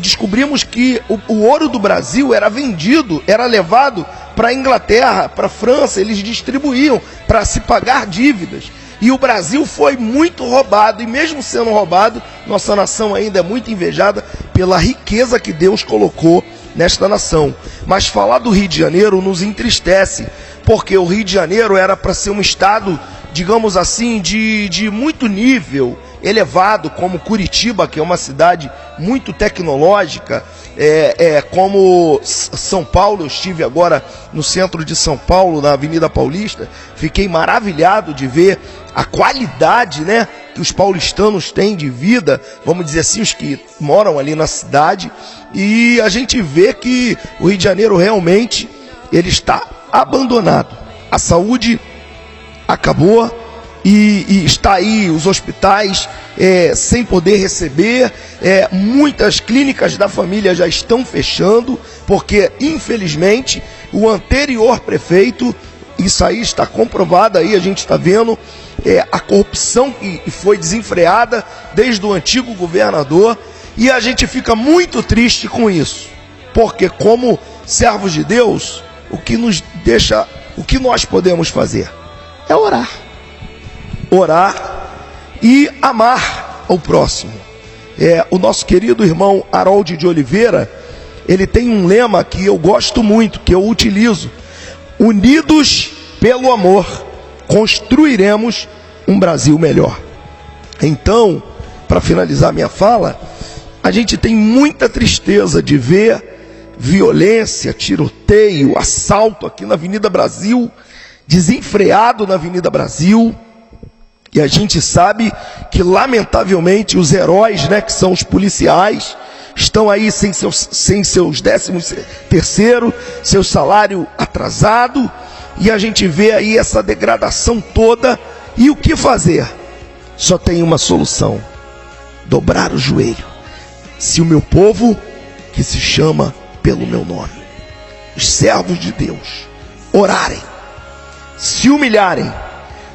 descobrimos que o ouro do Brasil era vendido, era levado para a Inglaterra, para a França, eles distribuíam para se pagar dívidas. E o Brasil foi muito roubado, e mesmo sendo roubado, nossa nação ainda é muito invejada pela riqueza que Deus colocou nesta nação. Mas falar do Rio de Janeiro nos entristece, porque o Rio de Janeiro era para ser um estado, digamos assim, de muito nível elevado, como Curitiba, que é uma cidade muito tecnológica, como São Paulo. Eu estive agora no centro de São Paulo, na Avenida Paulista, fiquei maravilhado de ver a qualidade, né, que os paulistanos têm de vida, vamos dizer assim, os que moram ali na cidade, e a gente vê que o Rio de Janeiro realmente ele está abandonado. A saúde acabou, e está aí os hospitais sem poder receber, muitas clínicas da família já estão fechando, porque infelizmente o anterior prefeito, isso aí está comprovado, aí a gente está vendo a corrupção que foi desenfreada desde o antigo governador, e a gente fica muito triste com isso, porque como servos de Deus, o que nós podemos fazer é orar e amar ao próximo. O nosso querido irmão Harold de Oliveira, ele tem um lema que eu gosto muito, que eu utilizo: unidos pelo amor, construiremos um Brasil melhor. Então, para finalizar minha fala, a gente tem muita tristeza de ver violência, tiroteio, assalto aqui na Avenida Brasil, desenfreado na Avenida Brasil. E a gente sabe que, lamentavelmente, os heróis, né, que são os policiais, estão aí sem seus 13º, seu salário atrasado, e a gente vê aí essa degradação toda. E o que fazer? Só tem uma solução: dobrar o joelho. Se o meu povo, que se chama pelo meu nome, os servos de Deus, orarem, se humilharem,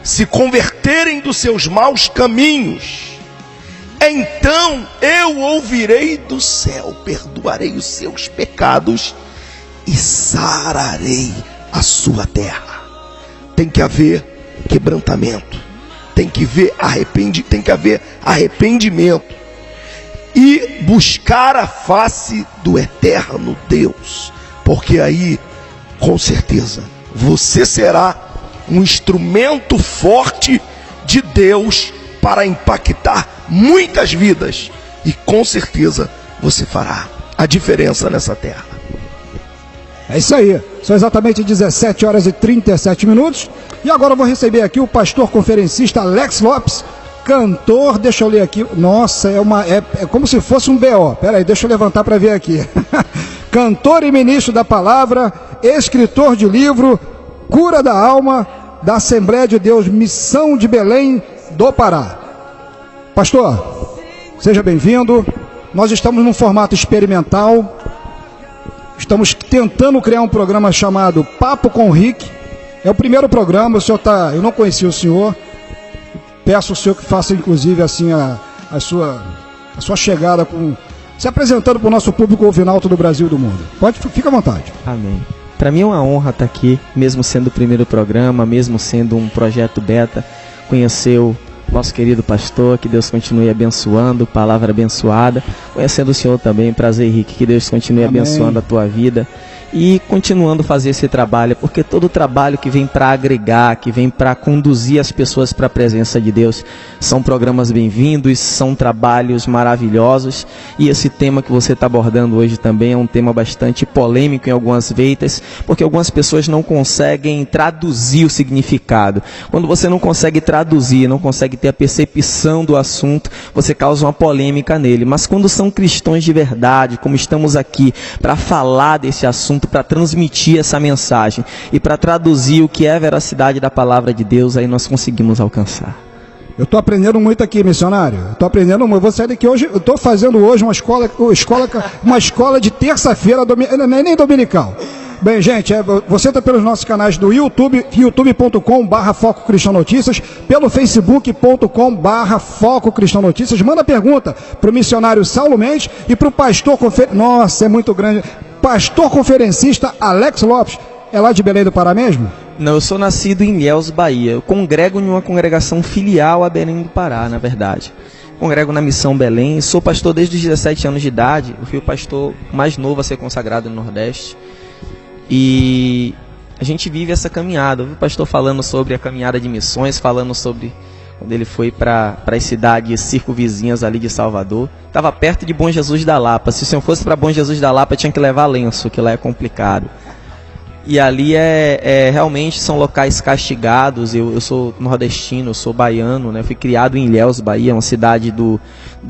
se converterem dos seus maus caminhos, então eu ouvirei do céu, perdoarei os seus pecados e sararei a sua terra. Tem que haver quebrantamento, tem que haver arrependimento e buscar a face do eterno Deus, porque aí, com certeza, você será um instrumento forte de Deus para impactar muitas vidas, e com certeza você fará a diferença nessa terra. É isso aí, são exatamente 17 horas e 37 minutos, e agora eu vou receber aqui o pastor conferencista Alex Lopes, cantor. Deixa eu ler aqui, nossa, é como se fosse um BO, peraí, deixa eu levantar para ver aqui. Cantor e ministro da palavra, escritor de livro Cura da Alma, da Assembleia de Deus Missão de Belém do Pará. Pastor, seja bem-vindo. Nós estamos num formato experimental, estamos tentando criar um programa chamado Papo com o Rick. É o primeiro programa, eu não conhecia o senhor, peço ao senhor que faça inclusive assim a sua chegada, se apresentando para o nosso público ouvinalto do Brasil e do mundo. Fica à vontade. Amém. Para mim é uma honra estar aqui, mesmo sendo o primeiro programa, mesmo sendo um projeto beta, conhecer o nosso querido pastor, que Deus continue abençoando, palavra abençoada, conhecendo o senhor também, prazer, Henrique, que Deus continue Amém. Abençoando a tua vida e continuando a fazer esse trabalho, porque todo trabalho que vem para agregar, que vem para conduzir as pessoas para a presença de Deus, são programas bem-vindos, são trabalhos maravilhosos, e esse tema que você está abordando hoje também é um tema bastante polêmico em algumas veitas, porque algumas pessoas não conseguem traduzir o significado. Quando você não consegue traduzir, não consegue ter a percepção do assunto, você causa uma polêmica nele. Mas quando são cristãos de verdade, como estamos aqui para falar desse assunto, para transmitir essa mensagem e para traduzir o que é a veracidade da palavra de Deus, aí nós conseguimos alcançar. Eu estou aprendendo muito aqui, missionário. Eu estou aprendendo muito. Eu vou sair daqui hoje. Eu estou fazendo hoje uma escola de terça-feira, nem dominical. Bem, gente, você está pelos nossos canais do YouTube, youtube.com/Foco Cristão Notícias, pelo facebook.com/Foco Cristão Notícias. Manda pergunta para o missionário Saulo Mendes e para o pastor Nossa, é muito grande. Pastor conferencista Alex Lopes. É lá de Belém do Pará mesmo? Não, eu sou nascido em Ilhéus, Bahia. Eu congrego em uma congregação filial a Belém do Pará, na verdade. Congrego na Missão Belém. Sou pastor desde os 17 anos de idade. Eu fui o pastor mais novo a ser consagrado no Nordeste. E a gente vive essa caminhada. Eu vi o pastor falando sobre a caminhada de missões, falando sobre quando ele foi para as cidades circunvizinhas ali de Salvador. Estava perto de Bom Jesus da Lapa. Se o senhor fosse para Bom Jesus da Lapa, tinha que levar lenço, que lá é complicado. E ali realmente são locais castigados. Eu sou nordestino, eu sou baiano, né? Fui criado em Ilhéus, Bahia, uma cidade do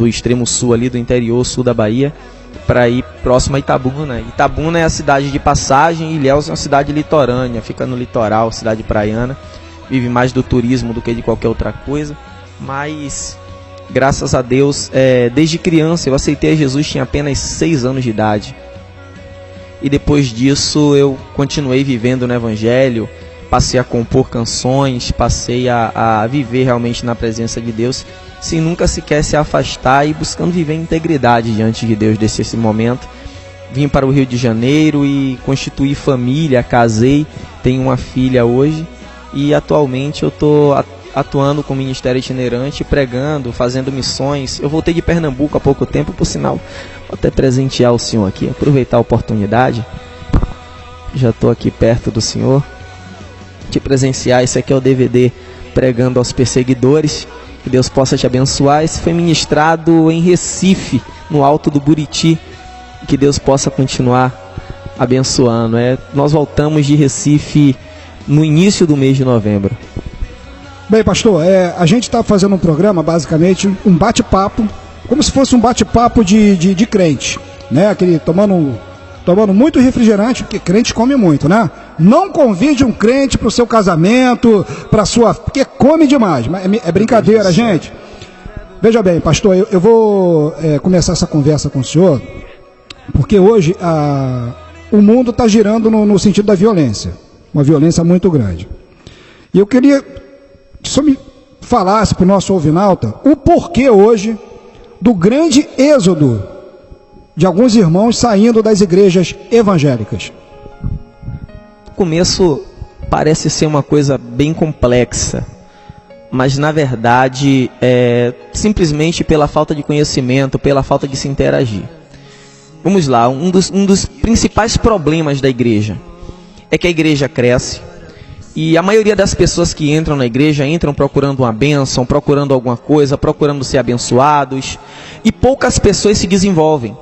extremo sul ali, do interior sul da Bahia, para ir próximo a Itabuna. Itabuna é a cidade de passagem, e Ilhéus é uma cidade litorânea, fica no litoral, cidade praiana, vive mais do turismo do que de qualquer outra coisa. Mas, graças a Deus, desde criança eu aceitei Jesus, tinha apenas 6 anos de idade. E depois disso eu continuei vivendo no Evangelho, passei a compor canções, passei a viver realmente na presença de Deus, sem nunca sequer se afastar e buscando viver em integridade diante de Deus desde esse momento. Vim para o Rio de Janeiro e constituí família, casei, tenho uma filha hoje e atualmente eu estou atuando com o ministério itinerante, pregando, fazendo missões. Eu voltei de Pernambuco há pouco tempo, por sinal, vou até presentear o senhor aqui, aproveitar a oportunidade. Já estou aqui perto do senhor, te presenciar. Esse aqui é o DVD Pregando aos Perseguidores. Que Deus possa te abençoar. Esse foi ministrado em Recife, no Alto do Buriti. Que Deus possa continuar abençoando. Nós voltamos de Recife no início do mês de novembro. Bem, pastor, a gente está fazendo um programa, basicamente, um bate-papo, como se fosse um bate-papo de crente, né? Aquele tomando muito refrigerante, porque crente come muito, né? Não convide um crente para o seu casamento, porque come demais, mas é brincadeira, gente. Veja bem, pastor, eu vou começar essa conversa com o senhor, porque hoje o mundo está girando no sentido da violência, uma violência muito grande. E eu queria que o senhor me falasse para o nosso ouvinalta o porquê hoje do grande êxodo de alguns irmãos saindo das igrejas evangélicas. No começo parece ser uma coisa bem complexa, mas na verdade é simplesmente pela falta de conhecimento, pela falta de se interagir. Vamos lá, um dos principais problemas da igreja é que a igreja cresce, e a maioria das pessoas que entram na igreja entram procurando uma bênção, procurando alguma coisa, procurando ser abençoados, e poucas pessoas se desenvolvem.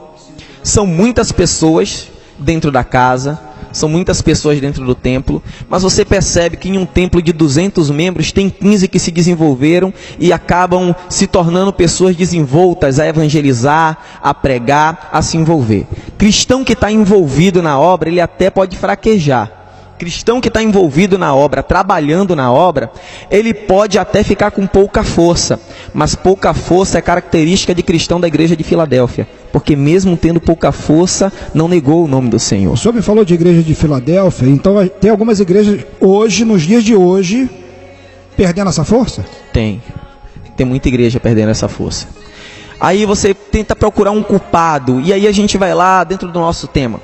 São muitas pessoas dentro da casa, são muitas pessoas dentro do templo, mas você percebe que em um templo de 200 membros tem 15 que se desenvolveram e acabam se tornando pessoas desenvoltas a evangelizar, a pregar, a se envolver. Cristão que está envolvido na obra, ele até pode fraquejar. Cristão que está envolvido na obra, trabalhando na obra, ele pode até ficar com pouca força, mas pouca força é característica de cristão da igreja de Filadélfia, porque mesmo tendo pouca força, não negou o nome do Senhor. O senhor me falou de igreja de Filadélfia, então tem algumas igrejas hoje, nos dias de hoje, perdendo essa força? Tem muita igreja perdendo essa força. Aí você tenta procurar um culpado, e aí a gente vai lá dentro do nosso tema.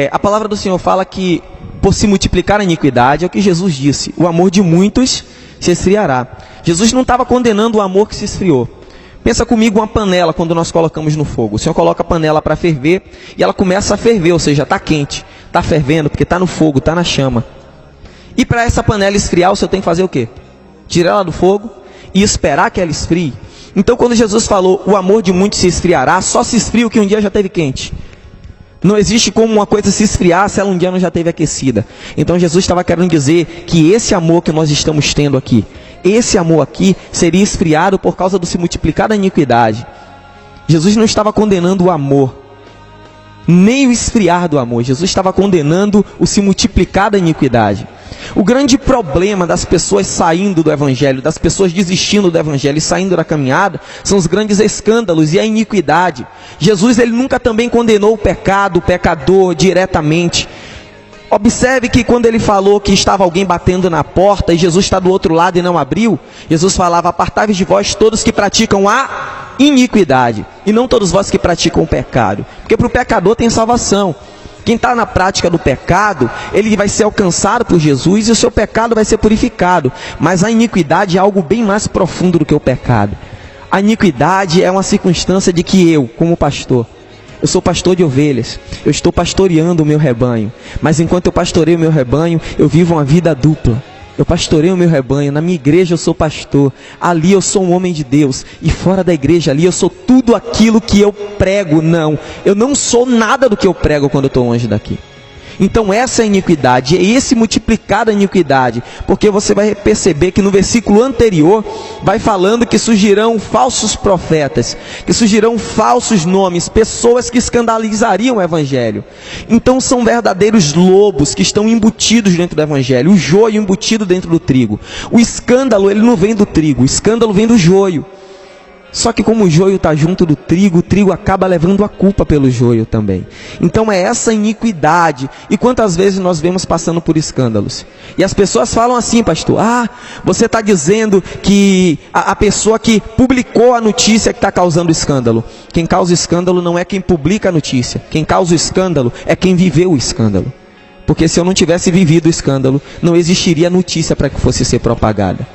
A palavra do Senhor fala que por se multiplicar a iniquidade, é o que Jesus disse, o amor de muitos se esfriará. Jesus não estava condenando o amor que se esfriou. Pensa comigo uma panela quando nós colocamos no fogo. O Senhor coloca a panela para ferver e ela começa a ferver, ou seja, está quente, está fervendo porque está no fogo, está na chama. E para essa panela esfriar, o Senhor tem que fazer o quê? Tirar ela do fogo e esperar que ela esfrie. Então quando Jesus falou, o amor de muitos se esfriará, só se esfria o que um dia já teve quente. Não existe como uma coisa se esfriar se ela um dia não já esteve aquecida. Então Jesus estava querendo dizer que esse amor que nós estamos tendo aqui, esse amor aqui seria esfriado por causa do se multiplicar da iniquidade. Jesus não estava condenando o amor, nem o esfriar do amor. Jesus estava condenando o se multiplicar da iniquidade. O grande problema das pessoas saindo do Evangelho, das pessoas desistindo do Evangelho e saindo da caminhada, são os grandes escândalos e a iniquidade. Jesus, ele nunca também condenou o pecado, o pecador diretamente. Observe que quando ele falou que estava alguém batendo na porta e Jesus está do outro lado e não abriu, Jesus falava: apartai-vos de vós todos que praticam a iniquidade, e não todos vós que praticam o pecado, porque para o pecador tem salvação. Quem está na prática do pecado, ele vai ser alcançado por Jesus e o seu pecado vai ser purificado. Mas a iniquidade é algo bem mais profundo do que o pecado. A iniquidade é uma circunstância de que eu, como pastor, eu sou pastor de ovelhas, eu estou pastoreando o meu rebanho, mas enquanto eu pastoreio o meu rebanho, eu vivo uma vida dupla. Eu pastoreio o meu rebanho, na minha igreja eu sou pastor, ali eu sou um homem de Deus, e fora da igreja ali eu sou tudo aquilo que eu prego. Não, eu não sou nada do que eu prego quando eu estou longe daqui. Então essa é a iniquidade, é esse multiplicar a iniquidade, porque você vai perceber que no versículo anterior vai falando que surgirão falsos profetas, que surgirão falsos nomes, pessoas que escandalizariam o Evangelho. Então são verdadeiros lobos que estão embutidos dentro do Evangelho, o joio embutido dentro do trigo. O escândalo, ele não vem do trigo, o escândalo vem do joio. Só que como o joio está junto do trigo, o trigo acaba levando a culpa pelo joio também. Então é essa iniquidade. E quantas vezes nós vemos passando por escândalos? E as pessoas falam assim: pastor, você está dizendo que a pessoa que publicou a notícia que está causando escândalo. Quem causa escândalo não é quem publica a notícia. Quem causa o escândalo é quem viveu o escândalo. Porque se eu não tivesse vivido o escândalo, não existiria notícia para que fosse ser propagada.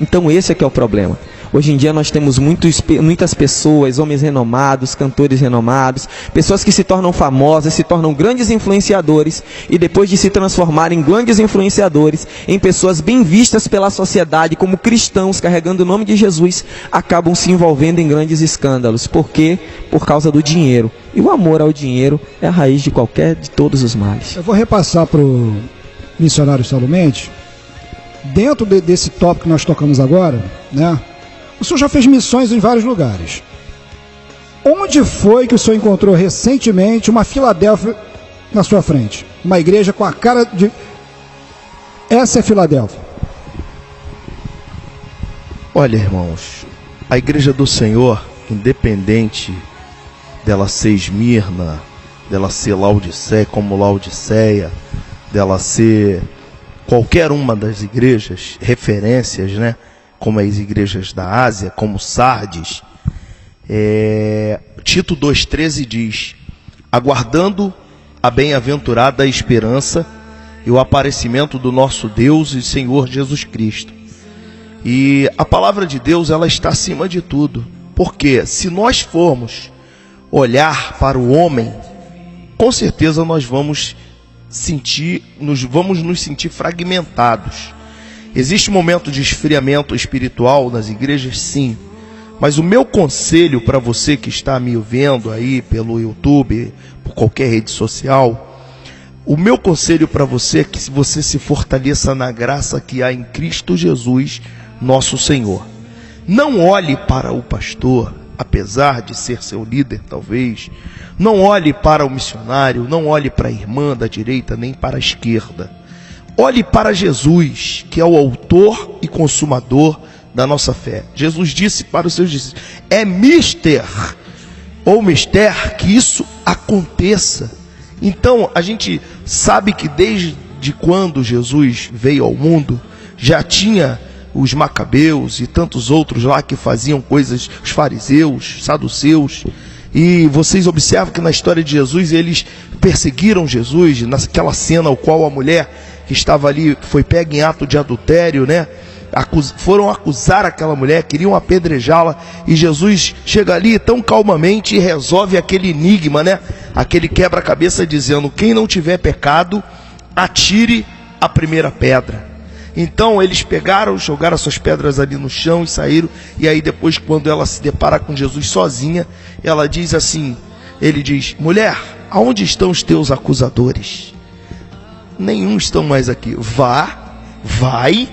Então esse é que é o problema. Hoje em dia nós temos muitas pessoas, homens renomados, cantores renomados, pessoas que se tornam famosas, se tornam grandes influenciadores, e depois de se transformarem em grandes influenciadores, em pessoas bem vistas pela sociedade como cristãos, carregando o nome de Jesus, acabam se envolvendo em grandes escândalos. Por quê? Por causa do dinheiro. E o amor ao dinheiro é a raiz de todos os males. Eu vou repassar para o missionário Salumente, dentro desse tópico que nós tocamos agora, né? O senhor já fez missões em vários lugares. Onde foi que o senhor encontrou recentemente uma Filadélfia na sua frente? Uma igreja com a cara de... Essa é Filadélfia. Olha, irmãos, a igreja do Senhor, independente dela ser Esmirna, dela ser Laodiceia, como Laodiceia, dela ser qualquer uma das igrejas, referências, né? Como as igrejas da Ásia, como Sardes, Tito 2,13 diz: aguardando a bem-aventurada esperança e o aparecimento do nosso Deus e Senhor Jesus Cristo. E a palavra de Deus, ela está acima de tudo, porque se nós formos olhar para o homem, com certeza nós vamos nos sentir fragmentados. Existe um momento de esfriamento espiritual nas igrejas? Sim. Mas o meu conselho para você que está me vendo aí pelo YouTube, por qualquer rede social, o meu conselho para você é que você se fortaleça na graça que há em Cristo Jesus, nosso Senhor. Não olhe para o pastor, apesar de ser seu líder talvez. Não olhe para o missionário, não olhe para a irmã da direita nem para a esquerda. Olhe para Jesus, que é o autor e consumador da nossa fé. Jesus disse para os seus discípulos: é mister que isso aconteça. Então, a gente sabe que desde quando Jesus veio ao mundo, já tinha os macabeus e tantos outros lá que faziam coisas, os fariseus, saduceus. E vocês observam que na história de Jesus, eles perseguiram Jesus, naquela cena ao qual a mulher que estava ali foi pega em ato de adultério, né? Foram acusar aquela mulher, queriam apedrejá-la, e Jesus chega ali tão calmamente e resolve aquele enigma, né? Aquele quebra-cabeça, dizendo: quem não tiver pecado, atire a primeira pedra. Então eles pegaram, jogaram suas pedras ali no chão e saíram. E aí depois, quando ela se depara com Jesus sozinha, ela diz assim, ele diz: mulher, aonde estão os teus acusadores? Nenhum estão mais aqui. Vai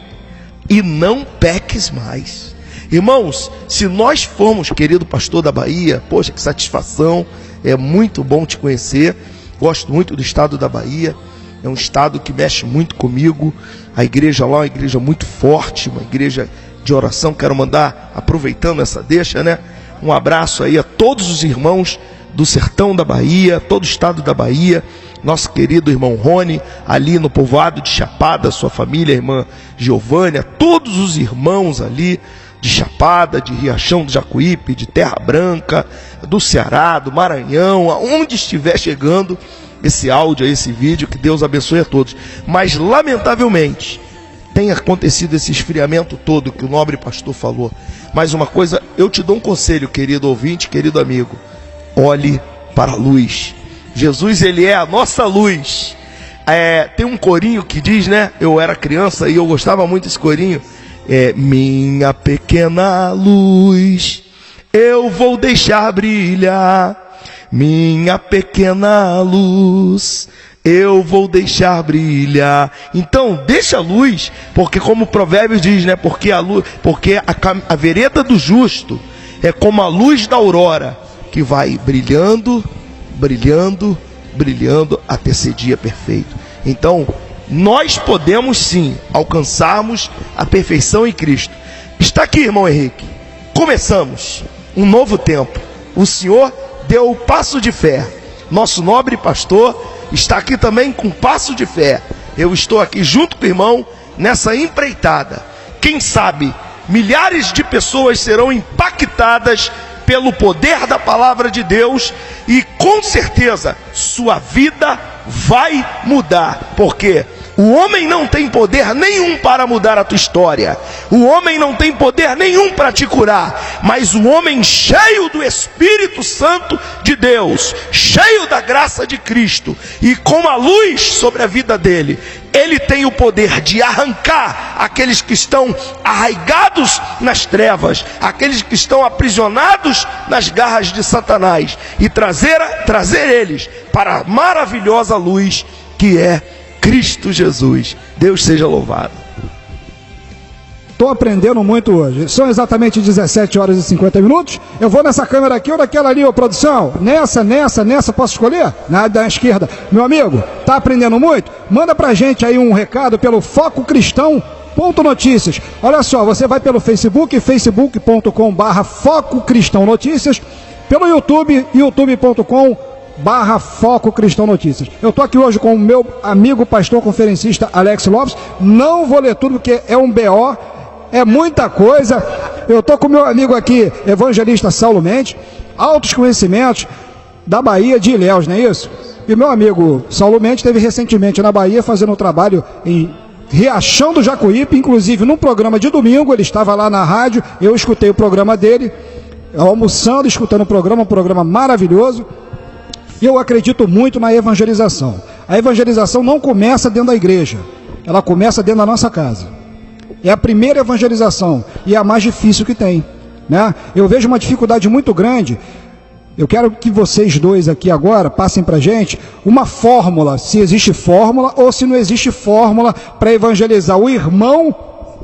e não peques mais. Irmãos, se nós formos, querido pastor da Bahia, poxa, que satisfação, é muito bom te conhecer, gosto muito do estado da Bahia. é um estado que mexe muito comigo. A igreja lá é uma igreja muito forte, uma igreja de oração. Quero mandar, aproveitando essa deixa, né, um abraço aí a todos os irmãos do sertão da Bahia, todo o estado da Bahia, nosso querido irmão Rony, ali no povoado de Chapada, sua família, a irmã Giovânia, todos os irmãos ali de Chapada, de Riachão do Jacuípe, de Terra Branca, do Ceará, do Maranhão, aonde estiver chegando esse áudio, esse vídeo, que Deus abençoe a todos. Mas lamentavelmente tem acontecido esse esfriamento todo que o nobre pastor falou. Mais uma coisa, eu te dou um conselho, querido ouvinte, querido amigo: olhe para a luz. Jesus, ele é a nossa luz. Tem um corinho que diz, né? Eu era criança e eu gostava muito desse corinho. Minha pequena luz, eu vou deixar brilhar. Minha pequena luz, eu vou deixar brilhar. Então, deixa a luz, porque como o provérbio diz, né? Porque a vereda do justo é como a luz da aurora, que vai brilhando, brilhando, brilhando até ser dia perfeito. Então, nós podemos sim alcançarmos a perfeição em Cristo. Está aqui, irmão Henrique. Começamos um novo tempo. O Senhor deu o passo de fé. Nosso nobre pastor está aqui também com passo de fé. Eu estou aqui junto com o irmão nessa empreitada. Quem sabe milhares de pessoas serão impactadas pelo poder da palavra de Deus, e com certeza sua vida vai mudar, porque o homem não tem poder nenhum para mudar a tua história, o homem não tem poder nenhum para te curar, mas o homem cheio do Espírito Santo de Deus, cheio da graça de Cristo, e com a luz sobre a vida dele, ele tem o poder de arrancar aqueles que estão arraigados nas trevas, aqueles que estão aprisionados nas garras de Satanás, e trazer eles para a maravilhosa luz que é Cristo Jesus. Deus seja louvado. Estou aprendendo muito hoje. São exatamente 17 horas e 50 minutos. Eu vou nessa câmera aqui ou naquela ali, ô produção? Nessa, posso escolher? Na da esquerda. Meu amigo, tá aprendendo muito? Manda pra gente aí um recado pelo Foco Cristão .notícias. Olha só, você vai pelo Facebook, facebook.com/Foco Cristão Notícias, pelo YouTube, youtube.com/Foco Cristão Notícias. Eu estou aqui hoje com o meu amigo pastor conferencista Alex Lopes. Não vou ler tudo porque é um BO, é muita coisa. Eu estou com o meu amigo aqui, evangelista Saulo Mendes, altos conhecimentos da Bahia de Ilhéus, não é isso? E meu amigo Saulo Mendes esteve recentemente na Bahia fazendo um trabalho em Riachão do Jacuípe, inclusive num programa de domingo. Ele estava lá na rádio, eu escutei o programa dele, almoçando, escutando o programa, um programa maravilhoso. E eu acredito muito na evangelização. A evangelização não começa dentro da igreja, ela começa dentro da nossa casa. É a primeira evangelização e é a mais difícil que tem, né? Eu vejo uma dificuldade muito grande. Eu quero que vocês dois aqui agora passem para a gente uma fórmula, se existe fórmula ou se não existe fórmula para evangelizar. O irmão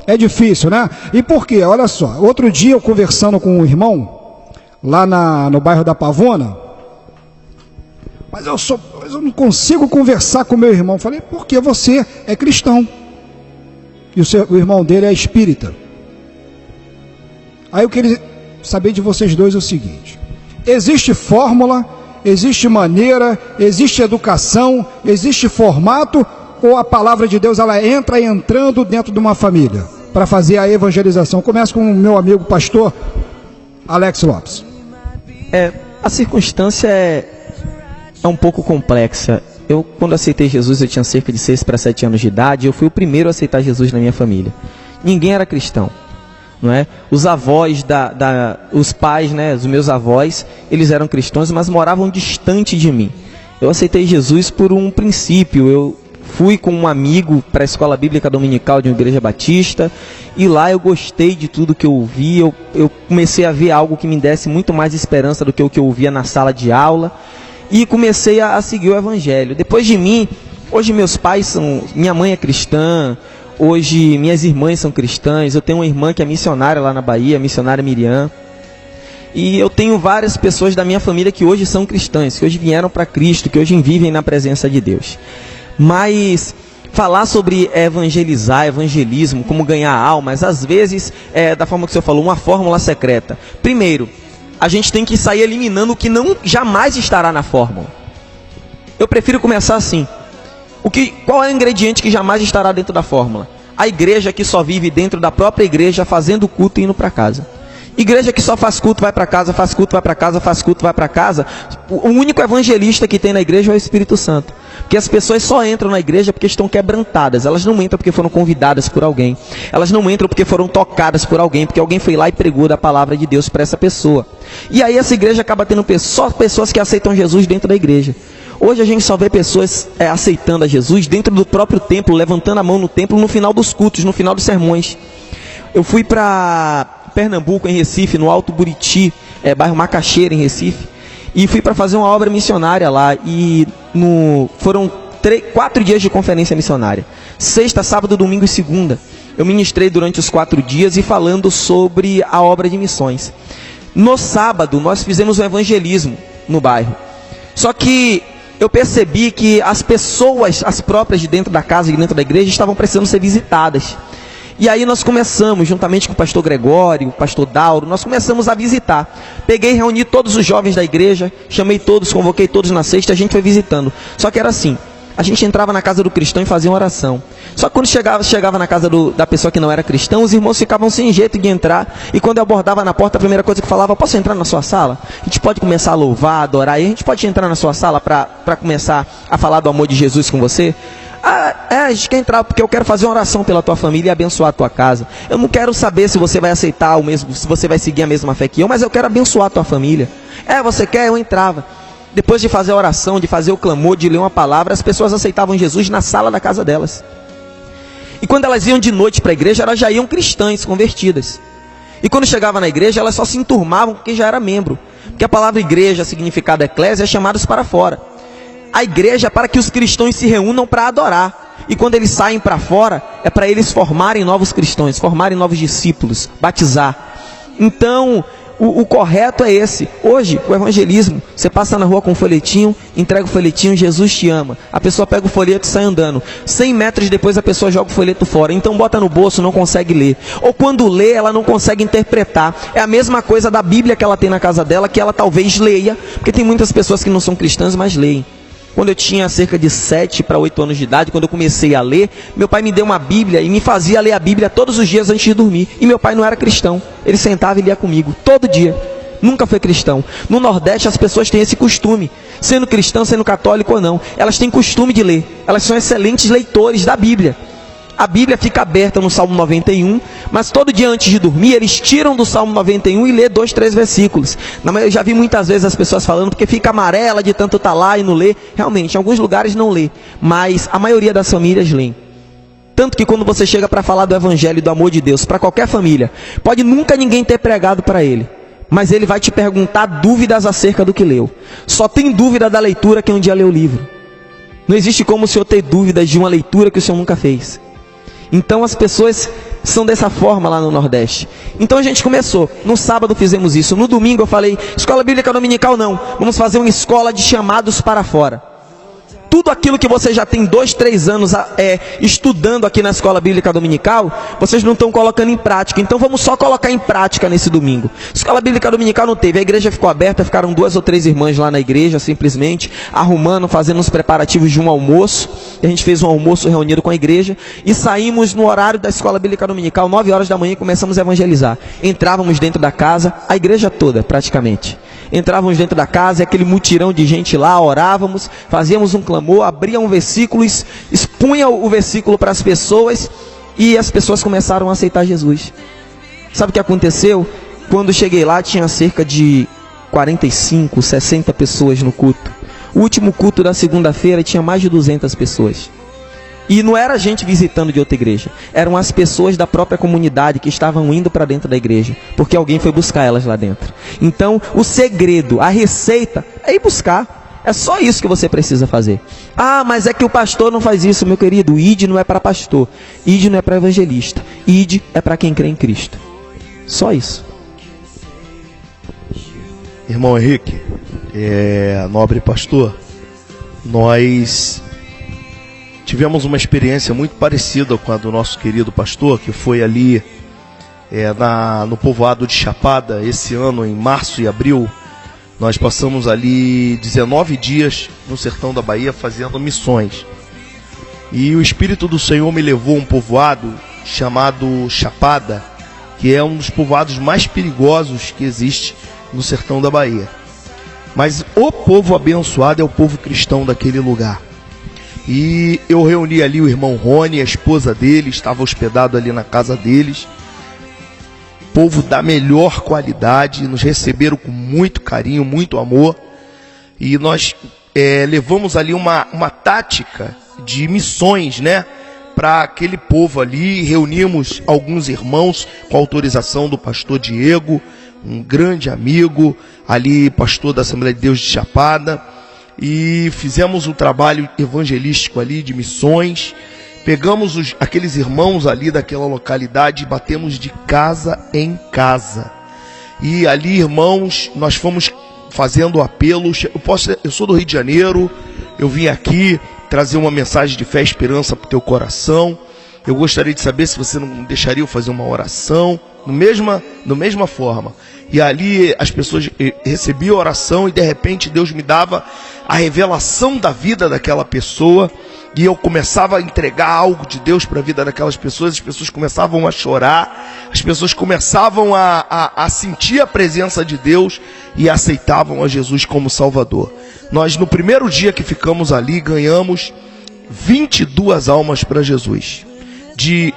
é difícil, né? E por quê? Olha só, outro dia eu conversando com um irmão lá no bairro da Pavona, mas eu não consigo conversar com meu irmão. Falei, porque você é cristão e o irmão dele é espírita. Aí eu queria saber de vocês dois o seguinte: existe fórmula, existe maneira, existe educação, existe formato, ou a palavra de Deus ela entrando dentro de uma família para fazer a evangelização? Começa com o meu amigo pastor Alex Lopes. A circunstância é um pouco complexa. Eu, quando aceitei Jesus, eu tinha cerca de 6 para 7 anos de idade. Eu fui o primeiro a aceitar Jesus na minha família. Ninguém era cristão, não é? Os avós, os pais, né, os meus avós, eles eram cristãos, mas moravam distante de mim. Eu aceitei Jesus por um princípio. Eu fui com um amigo para a escola bíblica dominical de uma igreja batista, e lá eu gostei de tudo que eu ouvi. Eu comecei a ver algo que me desse muito mais esperança do que o que eu ouvia na sala de aula, e comecei a seguir o evangelho. Depois de mim, hoje minha mãe é cristã, hoje minhas irmãs são cristãs. Eu tenho uma irmã que é missionária lá na Bahia, a missionária Miriam, e eu tenho várias pessoas da minha família que hoje são cristãs, que hoje vieram para Cristo, que hoje vivem na presença de Deus. Mas falar sobre evangelizar, evangelismo, como ganhar almas, às vezes, da forma que o senhor falou, uma fórmula secreta. Primeiro, a gente tem que sair eliminando o que não jamais estará na fórmula. Eu prefiro começar assim. Qual é o ingrediente que jamais estará dentro da fórmula? A igreja que só vive dentro da própria igreja, fazendo culto e indo para casa. Igreja que só faz culto, vai para casa, faz culto, vai para casa, faz culto, vai para casa. O único evangelista que tem na igreja é o Espírito Santo. Porque as pessoas só entram na igreja porque estão quebrantadas. Elas não entram porque foram convidadas por alguém. Elas não entram porque foram tocadas por alguém, porque alguém foi lá e pregou da palavra de Deus para essa pessoa. E aí essa igreja acaba tendo só pessoas que aceitam Jesus dentro da igreja. Hoje a gente só vê pessoas aceitando a Jesus dentro do próprio templo, levantando a mão no templo no final dos cultos, no final dos sermões. Eu fui para Pernambuco, em Recife, no Alto Buriti, bairro Macaxeira, em Recife, e fui para fazer uma obra missionária lá. E foram 4 dias de conferência missionária. Sexta, sábado, domingo e segunda. Eu ministrei durante os 4 dias e falando sobre a obra de missões. No sábado, nós fizemos um evangelismo no bairro. Só que eu percebi que as pessoas, as próprias de dentro da casa e dentro da igreja, estavam precisando ser visitadas. E aí nós começamos, juntamente com o pastor Gregório, o pastor Dauro, nós começamos a visitar. Peguei e reuni todos os jovens da igreja, chamei todos, convoquei todos na sexta, a gente foi visitando. Só que era assim, a gente entrava na casa do cristão e fazia uma oração. Só que quando chegava na casa da pessoa que não era cristão, os irmãos ficavam sem jeito de entrar. E quando eu abordava na porta, a primeira coisa que falava: posso entrar na sua sala? A gente pode começar a louvar, a adorar, e a gente pode entrar na sua sala para começar a falar do amor de Jesus com você? A gente quer entrar porque eu quero fazer uma oração pela tua família e abençoar a tua casa. Eu não quero saber se você vai aceitar o mesmo, se você vai seguir a mesma fé que eu, mas eu quero abençoar a tua família. Você quer? Eu entrava. Depois de fazer a oração, de fazer o clamor, de ler uma palavra, as pessoas aceitavam Jesus na sala da casa delas. E quando elas iam de noite para a igreja, elas já iam cristãs, convertidas. E quando chegava na igreja, elas só se enturmavam porque já era membro. Porque a palavra igreja, significado eclésia, é chamados para fora. A igreja é para que os cristãos se reúnam para adorar. E quando eles saem para fora, é para eles formarem novos cristãos, formarem novos discípulos, batizar. Então, o correto é esse. Hoje, o evangelismo, você passa na rua com um folhetinho, entrega o folhetinho, Jesus te ama. A pessoa pega o folheto e sai andando. 100 metros depois a pessoa joga o folheto fora. Então bota no bolso, não consegue ler. Ou quando lê, ela não consegue interpretar. É a mesma coisa da Bíblia que ela tem na casa dela, que ela talvez leia, porque tem muitas pessoas que não são cristãs, mas leem. Quando eu tinha cerca de 7 para 8 anos de idade, quando eu comecei a ler, meu pai me deu uma Bíblia e me fazia ler a Bíblia todos os dias antes de dormir. E meu pai não era cristão. Ele sentava e lia comigo, todo dia. Nunca foi cristão. No Nordeste as pessoas têm esse costume. Sendo cristão, sendo católico ou não. Elas têm costume de ler. Elas são excelentes leitores da Bíblia. A Bíblia fica aberta no Salmo 91, mas todo dia antes de dormir, eles tiram do Salmo 91 e lê 2, 3 versículos. Eu já vi muitas vezes as pessoas falando porque fica amarela de tanto estar lá e não lê. Realmente, em alguns lugares não lê, mas a maioria das famílias lêem. Tanto que quando você chega para falar do Evangelho e do amor de Deus para qualquer família, pode nunca ninguém ter pregado para ele, mas ele vai te perguntar dúvidas acerca do que leu. Só tem dúvida da leitura quem um dia leu o livro. Não existe como o senhor ter dúvidas de uma leitura que o senhor nunca fez. Então as pessoas são dessa forma lá no Nordeste. Então a gente começou, no sábado fizemos isso, no domingo eu falei: escola bíblica dominical não, vamos fazer uma escola de chamados para fora. Tudo aquilo que você já tem 2, 3 anos estudando aqui na escola bíblica dominical, vocês não estão colocando em prática. Então vamos só colocar em prática nesse domingo. Escola bíblica dominical não teve, a igreja ficou aberta, ficaram 2 ou 3 irmãs lá na igreja, simplesmente arrumando, fazendo os preparativos de um almoço. E a gente fez um almoço reunido com a igreja e saímos no horário da escola bíblica dominical, 9 horas da manhã, e começamos a evangelizar. Entrávamos dentro da casa, a igreja toda praticamente. Entrávamos dentro da casa, aquele mutirão de gente lá, orávamos, fazíamos um clamor, abria um versículo, expunha o versículo para as pessoas e as pessoas começaram a aceitar Jesus. Sabe o que aconteceu? Quando cheguei lá tinha cerca de 45, 60 pessoas no culto. O último culto da segunda-feira tinha mais de 200 pessoas. E não era gente visitando de outra igreja, eram as pessoas da própria comunidade que estavam indo para dentro da igreja, porque alguém foi buscar elas lá dentro. Então, o segredo, a receita, é ir buscar. É só isso que você precisa fazer. Ah, mas é que o pastor não faz isso, meu querido. ID não é para pastor, ID não é para evangelista, ID é para quem crê em Cristo. Só isso. Irmão Henrique, nobre pastor, nós tivemos uma experiência muito parecida com a do nosso querido pastor, que foi ali no povoado de Chapada, esse ano, em março e abril. Nós passamos ali 19 dias no sertão da Bahia fazendo missões. E o Espírito do Senhor me levou a um povoado chamado Chapada, que é um dos povoados mais perigosos que existe no sertão da Bahia. Mas o povo abençoado é o povo cristão daquele lugar. E eu reuni ali o irmão Rony, a esposa dele, estava hospedado ali na casa deles. Povo da melhor qualidade, nos receberam com muito carinho, muito amor. E nós levamos ali uma tática de missões, né, para aquele povo ali. Reunimos alguns irmãos com autorização do pastor Diego, um grande amigo, ali pastor da Assembleia de Deus de Chapada. E fizemos um trabalho evangelístico ali de missões. Pegamos aqueles irmãos ali daquela localidade e batemos de casa em casa. E ali, irmãos, nós fomos fazendo apelos. Eu sou do Rio de Janeiro, eu vim aqui trazer uma mensagem de fé e esperança para o teu coração. Eu gostaria de saber se você não deixaria eu fazer uma oração, na mesma forma. E ali as pessoas recebiam a oração e de repente Deus me dava a revelação da vida daquela pessoa. E eu começava a entregar algo de Deus para a vida daquelas pessoas. As pessoas começavam a chorar, as pessoas começavam a sentir a presença de Deus e aceitavam a Jesus como Salvador. Nós, no primeiro dia que ficamos ali, ganhamos 22 almas para Jesus. De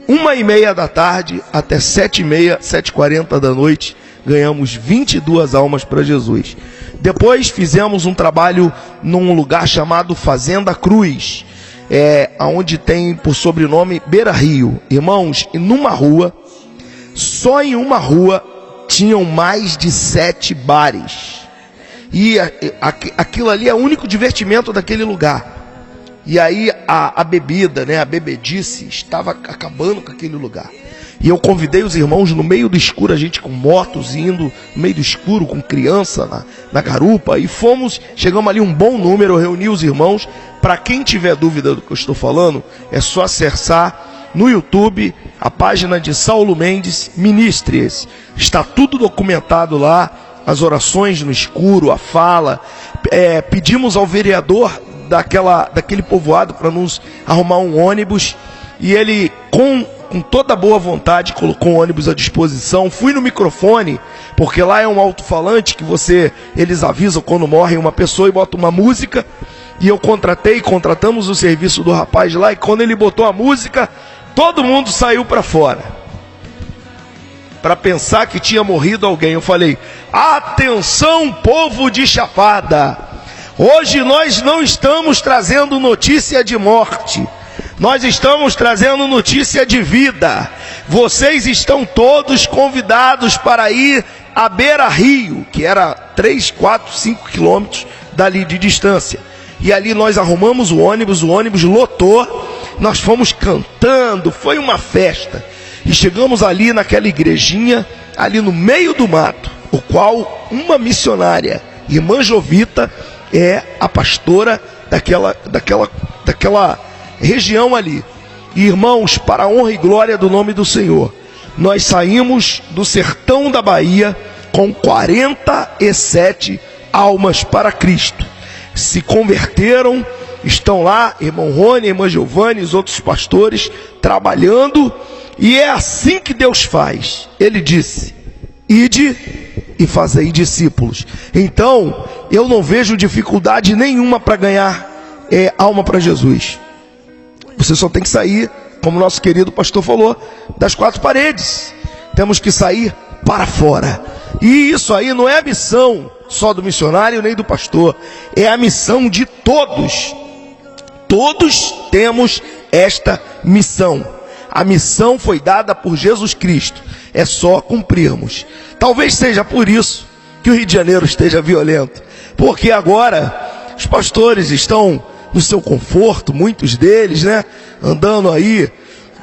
1h30 da tarde até 7h30, 7h40 da noite, ganhamos 22 almas para Jesus. Depois fizemos um trabalho num lugar chamado Fazenda Cruz, onde tem por sobrenome Beira Rio. Irmãos, só em uma rua, tinham mais de 7 bares. E aquilo ali é o único divertimento daquele lugar. E aí a bebida, né, a bebedice estava acabando com aquele lugar. E eu convidei os irmãos no meio do escuro, a gente com motos indo no meio do escuro, com criança na garupa. E chegamos ali um bom número, eu reuni os irmãos. Para quem tiver dúvida do que eu estou falando, é só acessar no YouTube a página de Saulo Mendes Ministries. Está tudo documentado lá, as orações no escuro, a fala. Pedimos ao vereador daquele povoado para nos arrumar um ônibus. E ele, com toda boa vontade, colocou um ônibus à disposição. Fui no microfone, porque lá é um alto-falante que eles avisam quando morre uma pessoa e botam uma música. E eu contratamos o serviço do rapaz lá, e quando ele botou a música, todo mundo saiu para fora, para pensar que tinha morrido alguém. Eu falei: atenção, povo de Chapada, hoje nós não estamos trazendo notícia de morte, nós estamos trazendo notícia de vida. Vocês estão todos convidados para ir a Beira Rio, que era 3, 4, 5 quilômetros dali de distância. E ali nós arrumamos o ônibus lotou, nós fomos cantando, foi uma festa. E chegamos ali naquela igrejinha, ali no meio do mato, o qual uma missionária, irmã Jovita, é a pastora daquela região ali. E, irmãos, para a honra e glória do nome do Senhor, nós saímos do sertão da Bahia com 47 almas para Cristo. Se converteram, estão lá, irmão Rony, irmã Giovanni, os outros pastores, trabalhando. E é assim que Deus faz. Ele disse: ide e fazei discípulos. Então, eu não vejo dificuldade nenhuma para ganhar alma para Jesus. Você só tem que sair, como nosso querido pastor falou, das 4 paredes. Temos que sair para fora. E isso aí não é a missão só do missionário nem do pastor, é a missão de todos. Todos temos esta missão. A missão foi dada por Jesus Cristo, é só cumprirmos. Talvez seja por isso que o Rio de Janeiro esteja violento, porque agora os pastores estão no seu conforto, muitos deles, né, andando aí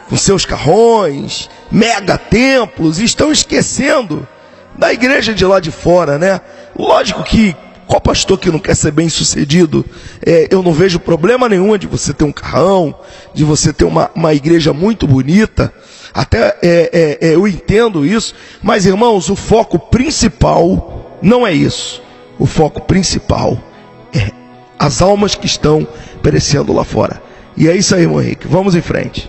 com seus carrões, mega templos, e estão esquecendo da igreja de lá de fora, né? Lógico que Qual pastor que não quer ser bem sucedido? Eu não vejo problema nenhum de você ter um carrão, de você ter uma igreja muito bonita. Até eu entendo isso. Mas, irmãos, o foco principal não é isso. O foco principal é as almas que estão perecendo lá fora. E é isso aí, irmão Henrique. Vamos em frente.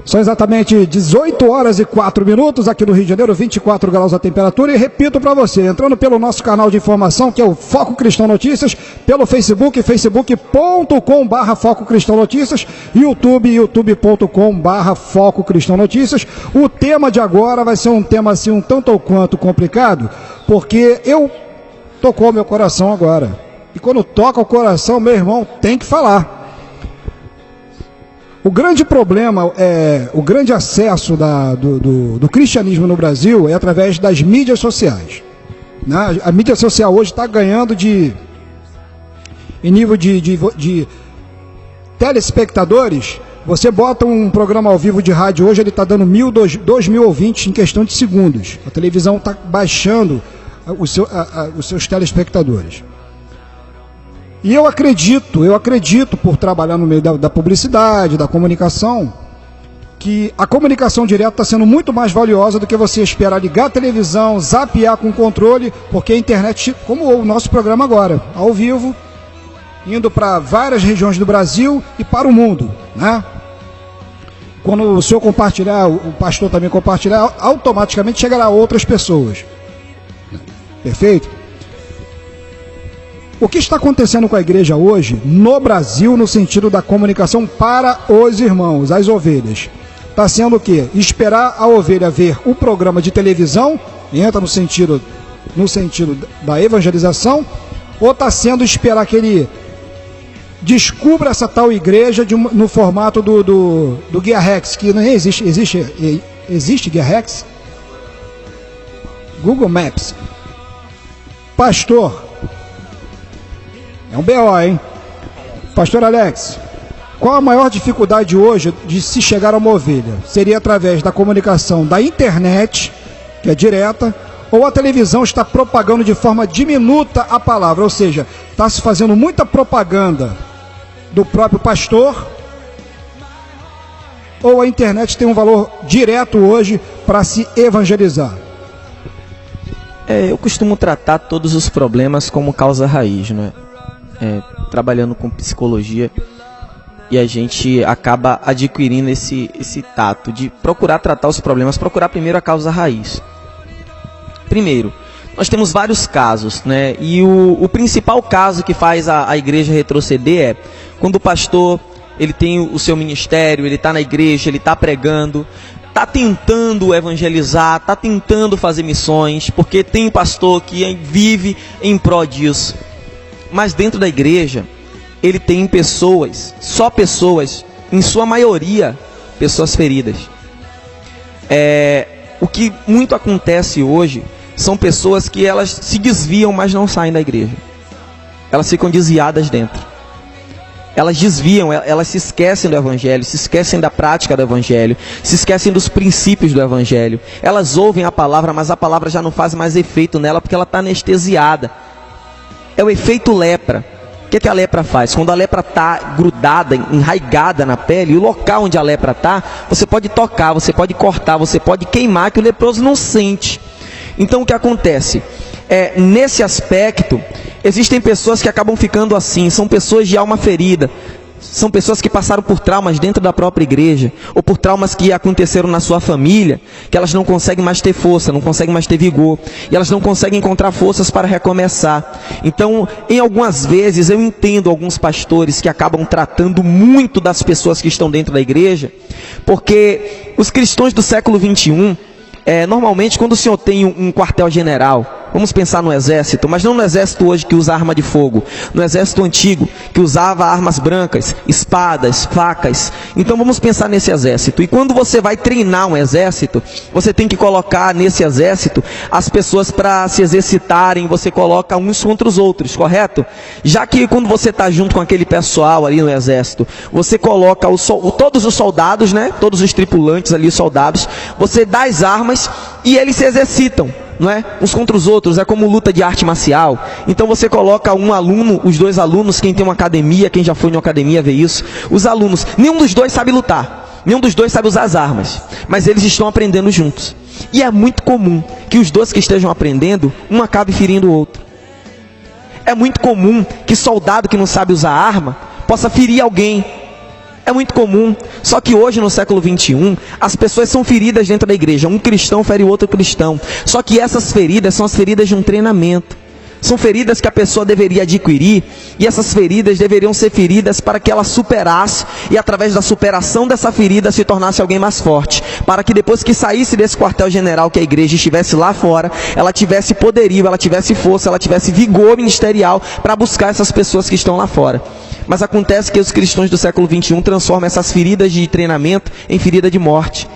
São exatamente 18 horas e 4 minutos aqui no Rio de Janeiro, 24 graus a temperatura. E repito para você, entrando pelo nosso canal de informação, que é o Foco Cristão Notícias, pelo Facebook, facebook.com/Foco Cristão Notícias, YouTube, youtube.com/Foco Cristão Notícias. O tema de agora vai ser um tema assim um tanto ou quanto complicado, porque tocou meu coração agora. E quando toca o coração, meu irmão, tem que falar. O grande problema, o grande acesso do cristianismo no Brasil é através das mídias sociais. Né? A mídia social hoje está ganhando em nível de telespectadores. Você bota um programa ao vivo de rádio hoje, ele está dando 2.000 ouvintes em questão de segundos. A televisão está baixando os seus telespectadores. E eu acredito, por trabalhar no meio da publicidade, da comunicação, que a comunicação direta está sendo muito mais valiosa do que você esperar ligar a televisão, zapear com controle, porque a internet, como o nosso programa agora, ao vivo, indo para várias regiões do Brasil e para o mundo, né? Quando o senhor compartilhar, o pastor também compartilhar, automaticamente chegará a outras pessoas. Perfeito? O que está acontecendo com a igreja hoje, no Brasil, no sentido da comunicação para os irmãos, as ovelhas? Está sendo o quê? Esperar a ovelha ver o programa de televisão, entra no sentido da evangelização, ou está sendo esperar que ele descubra essa tal igreja no formato do Guia Rex, que nem existe. Existe Guia Rex? Google Maps. Pastor, é um BO, hein? Pastor Alex, qual a maior dificuldade hoje de se chegar a uma ovelha? Seria através da comunicação da internet, que é direta, ou a televisão está propagando de forma diminuta a palavra? Ou seja, está se fazendo muita propaganda do próprio pastor, ou a internet tem um valor direto hoje para se evangelizar? Eu costumo tratar todos os problemas como causa raiz, né? Trabalhando com psicologia, e a gente acaba adquirindo esse tato de procurar tratar os problemas, procurar primeiro a causa raiz. Primeiro, nós temos vários casos, né? E o principal caso que faz a igreja retroceder é quando o pastor ele tem o seu ministério, ele está na igreja, ele está pregando, está tentando evangelizar, está tentando fazer missões, porque tem pastor que vive em prol disso. Mas dentro da igreja, ele tem pessoas, em sua maioria, pessoas feridas. O que muito acontece hoje são pessoas que elas se desviam, mas não saem da igreja. Elas ficam desviadas dentro. Elas desviam, elas se esquecem do evangelho, se esquecem da prática do evangelho, se esquecem dos princípios do evangelho. Elas ouvem a palavra, mas a palavra já não faz mais efeito nela porque ela está anestesiada. É o efeito lepra. O que a lepra faz? Quando a lepra está grudada, enraigada na pele, o local onde a lepra está, você pode tocar, você pode cortar, você pode queimar, que o leproso não sente. Então o que acontece? Nesse aspecto, existem pessoas que acabam ficando assim, são pessoas de alma ferida, são pessoas que passaram por traumas dentro da própria igreja, ou por traumas que aconteceram na sua família, que elas não conseguem mais ter força, não conseguem mais ter vigor, e elas não conseguem encontrar forças para recomeçar. Então, em algumas vezes, eu entendo alguns pastores que acabam tratando muito das pessoas que estão dentro da igreja, porque os cristãos do século 21, normalmente quando o senhor tem um quartel-general, vamos pensar no exército, mas não no exército hoje que usa arma de fogo, no exército antigo que usava armas brancas, espadas, facas. Então vamos pensar nesse exército. E quando você vai treinar um exército, você tem que colocar nesse exército as pessoas para se exercitarem, você coloca uns contra os outros, correto? Já que quando você está junto com aquele pessoal ali no exército, você coloca todos os soldados, né? Todos os tripulantes ali, soldados, você dá as armas e eles se exercitam. não é? Uns contra os outros, é como luta de arte marcial. Então você coloca um aluno, os dois alunos, quem tem uma academia, quem já foi em uma academia vê isso, os alunos, nenhum dos dois sabe lutar, nenhum dos dois sabe usar as armas, mas eles estão aprendendo juntos. E é muito comum que os dois que estejam aprendendo, um acabe ferindo o outro. É muito comum que soldado que não sabe usar arma possa ferir alguém. É muito comum. Só que hoje, no século 21, as pessoas são feridas dentro da igreja. Um cristão fere o outro cristão. Só que essas feridas são as feridas de um treinamento. São feridas que a pessoa deveria adquirir. E essas feridas deveriam ser feridas para que ela superasse. E através da superação dessa ferida se tornasse alguém mais forte. Para que depois que saísse desse quartel-general que a igreja estivesse lá fora, ela tivesse poderio, ela tivesse força, ela tivesse vigor ministerial para buscar essas pessoas que estão lá fora. Mas acontece que os cristãos do século 21 transformam essas feridas de treinamento em ferida de morte.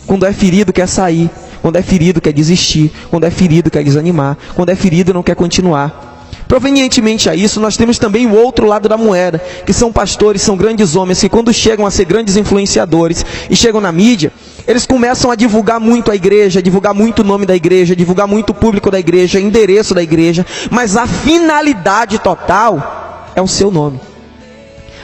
Quando é ferido, quer sair. Quando é ferido, quer desistir. Quando é ferido, quer desanimar. Quando é ferido, não quer continuar. Provenientemente a isso, nós temos também o outro lado da moeda, que são pastores, são grandes homens, que quando chegam a ser grandes influenciadores e chegam na mídia, eles começam a divulgar muito a igreja, divulgar muito o nome da igreja, divulgar muito o público da igreja, endereço da igreja, mas a finalidade total é o seu nome.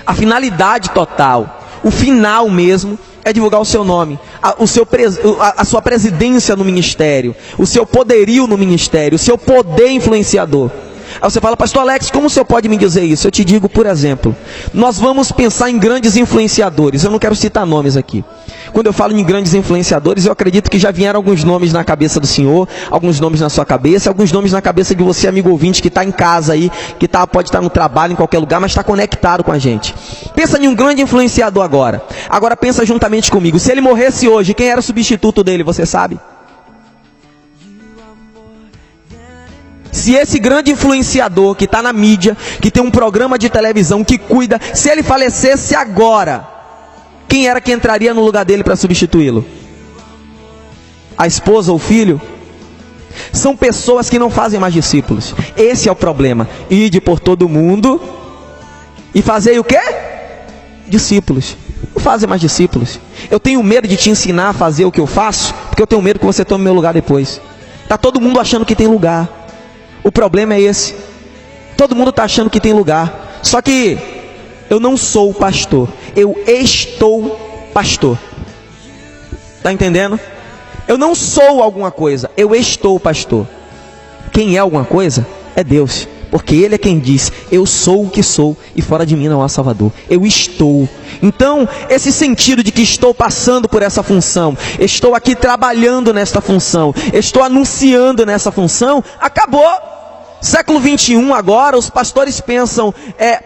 A finalidade total, o final mesmo, é divulgar o seu nome, a sua presidência no ministério, o seu poderio no ministério, o seu poder influenciador. Aí você fala, pastor Alex, como o senhor pode me dizer isso? Eu te digo, por exemplo, nós vamos pensar em grandes influenciadores. Eu não quero citar nomes aqui. Quando eu falo em grandes influenciadores, eu acredito que já vieram alguns nomes na cabeça do senhor, alguns nomes na sua cabeça, alguns nomes na cabeça de você, amigo ouvinte, que está em casa aí, que pode estar no trabalho, em qualquer lugar, mas está conectado com a gente. Pensa em um grande influenciador agora. Agora pensa juntamente comigo. Se ele morresse hoje, quem era o substituto dele, você sabe? Se esse grande influenciador que está na mídia, que tem um programa de televisão, que cuida, se ele falecesse agora, quem era que entraria no lugar dele para substituí-lo? A esposa ou o filho? São pessoas que não fazem mais discípulos. Esse é o problema. Ide por todo mundo e fazei o quê? Discípulos. Não fazem mais discípulos. Eu tenho medo de te ensinar a fazer o que eu faço, porque eu tenho medo que você tome meu lugar depois. Está todo mundo achando que tem lugar. O problema é esse. Todo mundo está achando que tem lugar. Só que eu não sou pastor. Eu estou pastor. Está entendendo? Eu não sou alguma coisa. Eu estou pastor. Quem é alguma coisa? É Deus. Porque Ele é quem diz, eu sou o que sou e fora de mim não há Salvador. Eu estou. Então, esse sentido de que estou passando por essa função, estou aqui trabalhando nesta função, estou anunciando nessa função, acabou. Século 21 agora, os pastores pensam,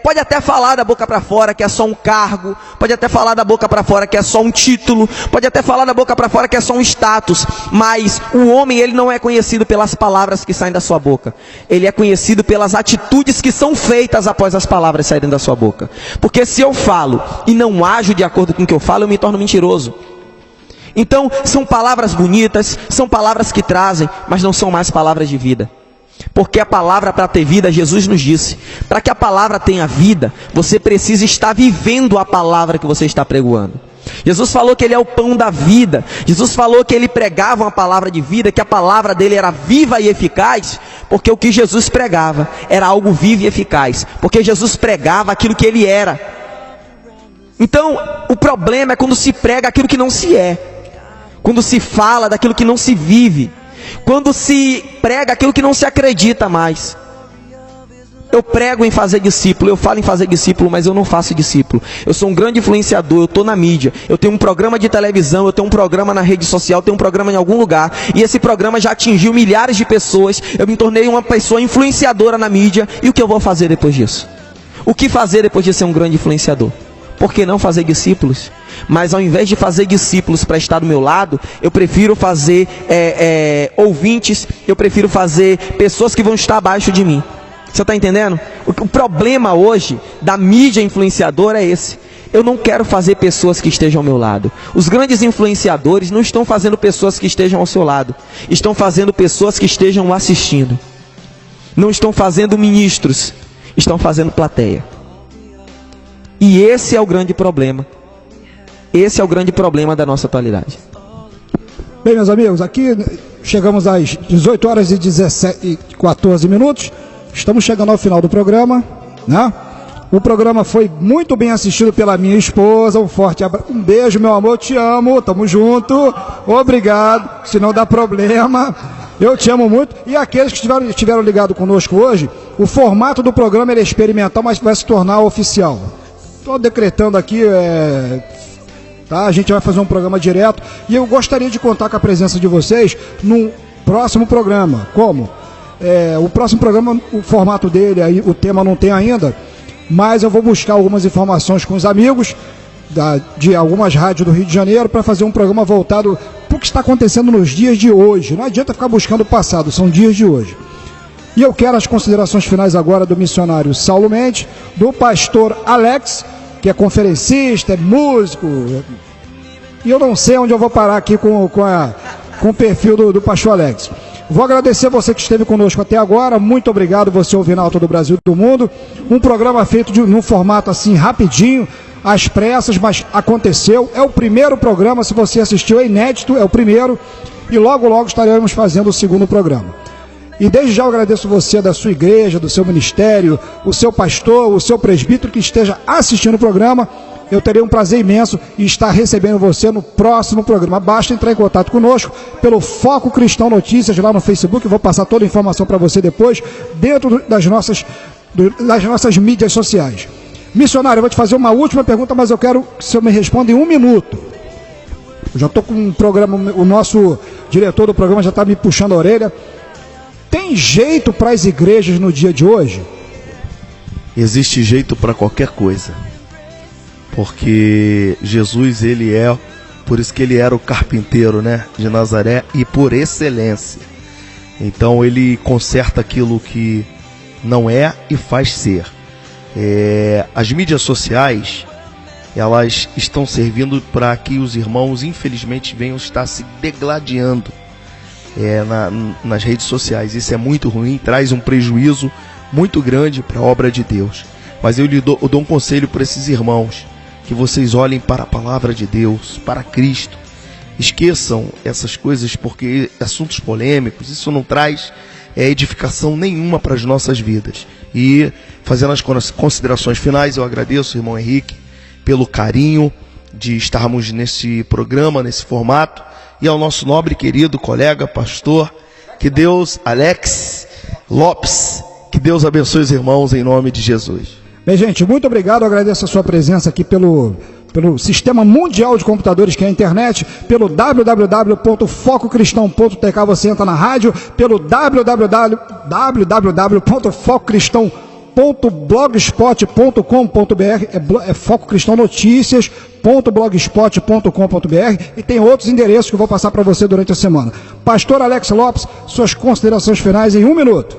pode até falar da boca para fora que é só um cargo, pode até falar da boca para fora que é só um título, pode até falar da boca para fora que é só um status, mas o homem, ele não é conhecido pelas palavras que saem da sua boca, ele é conhecido pelas atitudes que são feitas após as palavras saírem da sua boca. Porque se eu falo e não ajo de acordo com o que eu falo, eu me torno mentiroso. Então, são palavras bonitas, são palavras que trazem, mas não são mais palavras de vida. Porque a palavra, para ter vida, Jesus nos disse, para que a palavra tenha vida, você precisa estar vivendo a palavra que você está pregoando. Jesus falou que Ele é o pão da vida. Jesus falou que Ele pregava uma palavra de vida, que a palavra dele era viva e eficaz, porque o que Jesus pregava era algo vivo e eficaz, porque Jesus pregava aquilo que Ele era. Então, o problema é quando se prega aquilo que não se é, quando se fala daquilo que não se vive, quando se prega aquilo que não se acredita mais. Eu prego em fazer discípulo, eu falo em fazer discípulo, mas eu não faço discípulo. Eu sou um grande influenciador, eu estou na mídia, eu tenho um programa de televisão, eu tenho um programa na rede social, eu tenho um programa em algum lugar, e esse programa já atingiu milhares de pessoas, eu me tornei uma pessoa influenciadora na mídia, e o que eu vou fazer depois disso? O que fazer depois de ser um grande influenciador? Por que não fazer discípulos? Mas ao invés de fazer discípulos para estar do meu lado, eu prefiro fazer ouvintes, eu prefiro fazer pessoas que vão estar abaixo de mim. Você está entendendo? O problema hoje da mídia influenciadora é esse. Eu não quero fazer pessoas que estejam ao meu lado. Os grandes influenciadores não estão fazendo pessoas que estejam ao seu lado. Estão fazendo pessoas que estejam assistindo. Não estão fazendo ministros. Estão fazendo plateia. E esse é o grande problema. Esse é o grande problema da nossa atualidade. Bem, meus amigos, aqui chegamos às 18 horas e 14 minutos. Estamos chegando ao final do programa, né? O programa foi muito bem assistido pela minha esposa. Um forte abraço. Um beijo, meu amor, te amo. Tamo junto. Obrigado. Se não dá problema, eu te amo muito. E aqueles que estiveram ligados conosco hoje, o formato do programa é experimental, mas vai se tornar oficial. Estou decretando aqui, tá? A gente vai fazer um programa direto. E eu gostaria de contar com a presença de vocês no próximo programa. Como? O próximo programa, o formato dele, aí, o tema não tem ainda, mas eu vou buscar algumas informações com os amigos de algumas rádios do Rio de Janeiro para fazer um programa voltado para o que está acontecendo nos dias de hoje. Não adianta ficar buscando o passado, são dias de hoje. E eu quero as considerações finais agora do missionário Saulo Mendes, do pastor Alex, que é conferencista, é músico, e eu não sei onde eu vou parar aqui com o perfil do pastor Alex. Vou agradecer você que esteve conosco até agora. Muito obrigado, você ouvinalto do Brasil e do mundo. Um programa feito num formato assim rapidinho, às pressas, mas aconteceu. É o primeiro programa, se você assistiu, é inédito, é o primeiro. E logo, logo estaremos fazendo o segundo programa. E desde já eu agradeço você da sua igreja, do seu ministério, o seu pastor, o seu presbítero que esteja assistindo o programa. Eu terei um prazer imenso em estar recebendo você no próximo programa. Basta entrar em contato conosco pelo Foco Cristão Notícias lá no Facebook. Vou passar toda a informação para você depois, dentro das nossas mídias sociais. Missionário, eu vou te fazer uma última pergunta, mas eu quero que você me responda em 1 minuto. Eu já estou com um programa, o nosso diretor do programa já está me puxando a orelha. Tem jeito para as igrejas no dia de hoje? Existe jeito para qualquer coisa. Porque Jesus, por isso que ele era o carpinteiro, né, de Nazaré, e por excelência. Então ele conserta aquilo que não é e faz ser. As mídias sociais, elas estão servindo para que os irmãos, infelizmente, venham estar se degladiando nas redes sociais. Isso é muito ruim, traz um prejuízo muito grande para a obra de Deus. Mas eu dou um conselho para esses irmãos, que vocês olhem para a palavra de Deus, para Cristo. Esqueçam essas coisas, porque assuntos polêmicos, isso não traz edificação nenhuma para as nossas vidas. E fazendo as considerações finais, eu agradeço, irmão Henrique, pelo carinho de estarmos nesse programa, nesse formato, e ao nosso nobre querido colega, pastor, Alex Lopes, que Deus abençoe os irmãos em nome de Jesus. Bem, gente, muito obrigado, eu agradeço a sua presença aqui pelo Sistema Mundial de Computadores, que é a internet, pelo www.fococristão.tk, você entra na rádio, pelo www.fococristão.blogspot.com.br, é Foco Cristão Notícias.blogspot.com.br, e tem outros endereços que eu vou passar para você durante a semana. Pastor Alex Lopes, suas considerações finais em 1 minuto.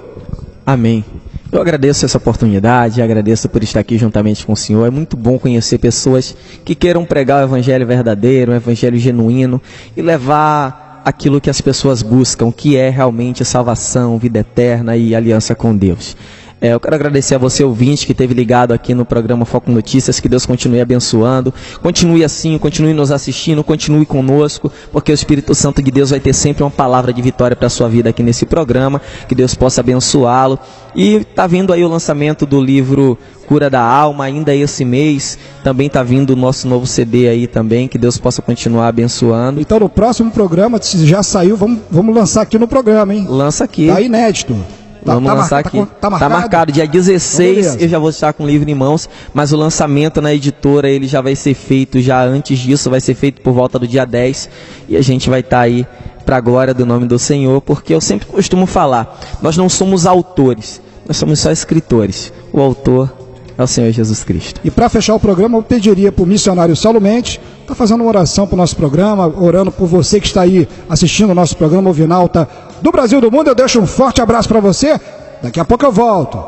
Amém. Eu agradeço essa oportunidade, agradeço por estar aqui juntamente com o Senhor. É muito bom conhecer pessoas que queiram pregar o evangelho verdadeiro, o evangelho genuíno e levar aquilo que as pessoas buscam, que é realmente salvação, vida eterna e aliança com Deus. Eu quero agradecer a você, ouvinte, que esteve ligado aqui no programa Foco Notícias. Que Deus continue abençoando, continue assim, continue nos assistindo, continue conosco, porque o Espírito Santo de Deus vai ter sempre uma palavra de vitória para a sua vida aqui nesse programa. Que Deus possa abençoá-lo. E está vindo aí o lançamento do livro Cura da Alma, ainda esse mês. Também está vindo o nosso novo CD aí também. Que Deus possa continuar abençoando. Então no próximo programa, se já saiu, vamos lançar aqui no programa, hein? Lança aqui. Está inédito. Vamos lançar aqui. Tá marcado dia 16, eu já vou estar com o livro em mãos, mas o lançamento na editora ele já vai ser feito já antes disso, vai ser feito por volta do dia 10, e a gente vai estar aí para a glória do nome do Senhor, porque eu sempre costumo falar, nós não somos autores, nós somos só escritores. O autor é o Senhor Jesus Cristo. E para fechar o programa, eu pediria para o missionário Saulo Mendes, está fazendo uma oração para o nosso programa, orando por você que está aí assistindo o nosso programa Ouvinalta do Brasil e do mundo. Eu deixo um forte abraço para você, daqui a pouco eu volto.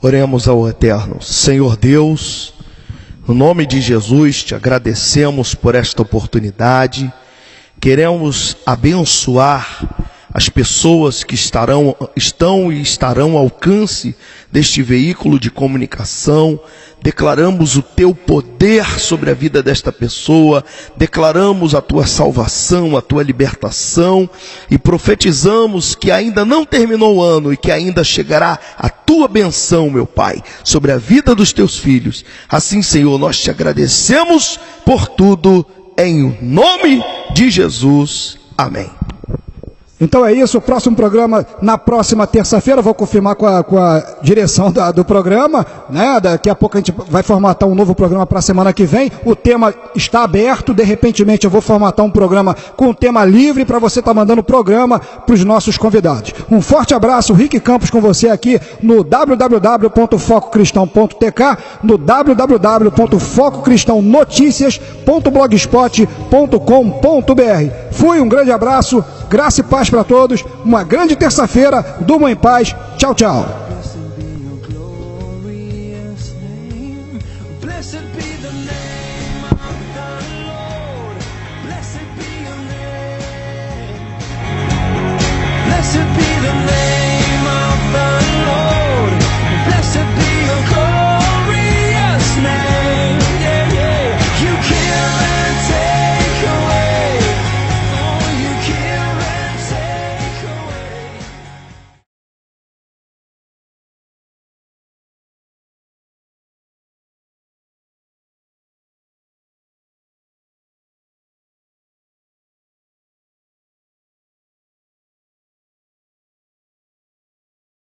Oremos ao Eterno. Senhor Deus, no nome de Jesus, te agradecemos por esta oportunidade. Queremos abençoar as pessoas que estão e estarão ao alcance deste veículo de comunicação. Declaramos o teu poder sobre a vida desta pessoa, declaramos a tua salvação, a tua libertação, e profetizamos que ainda não terminou o ano e que ainda chegará a tua benção, meu Pai, sobre a vida dos teus filhos. Assim, Senhor, nós te agradecemos por tudo, em nome de Jesus. Amém. Então é isso, o próximo programa na próxima terça-feira, vou confirmar com a direção do programa, né? Daqui a pouco a gente vai formatar um novo programa para a semana que vem. O tema está aberto, de repente eu vou formatar um programa com um tema livre para você estar mandando o programa para os nossos convidados. Um forte abraço, Rick Campos com você aqui no www.fococristão.tk, no www.fococristãonoticias.blogspot.com.br. Fui, um grande abraço, graça e paz para todos, uma grande terça-feira, durmam em paz, tchau, tchau.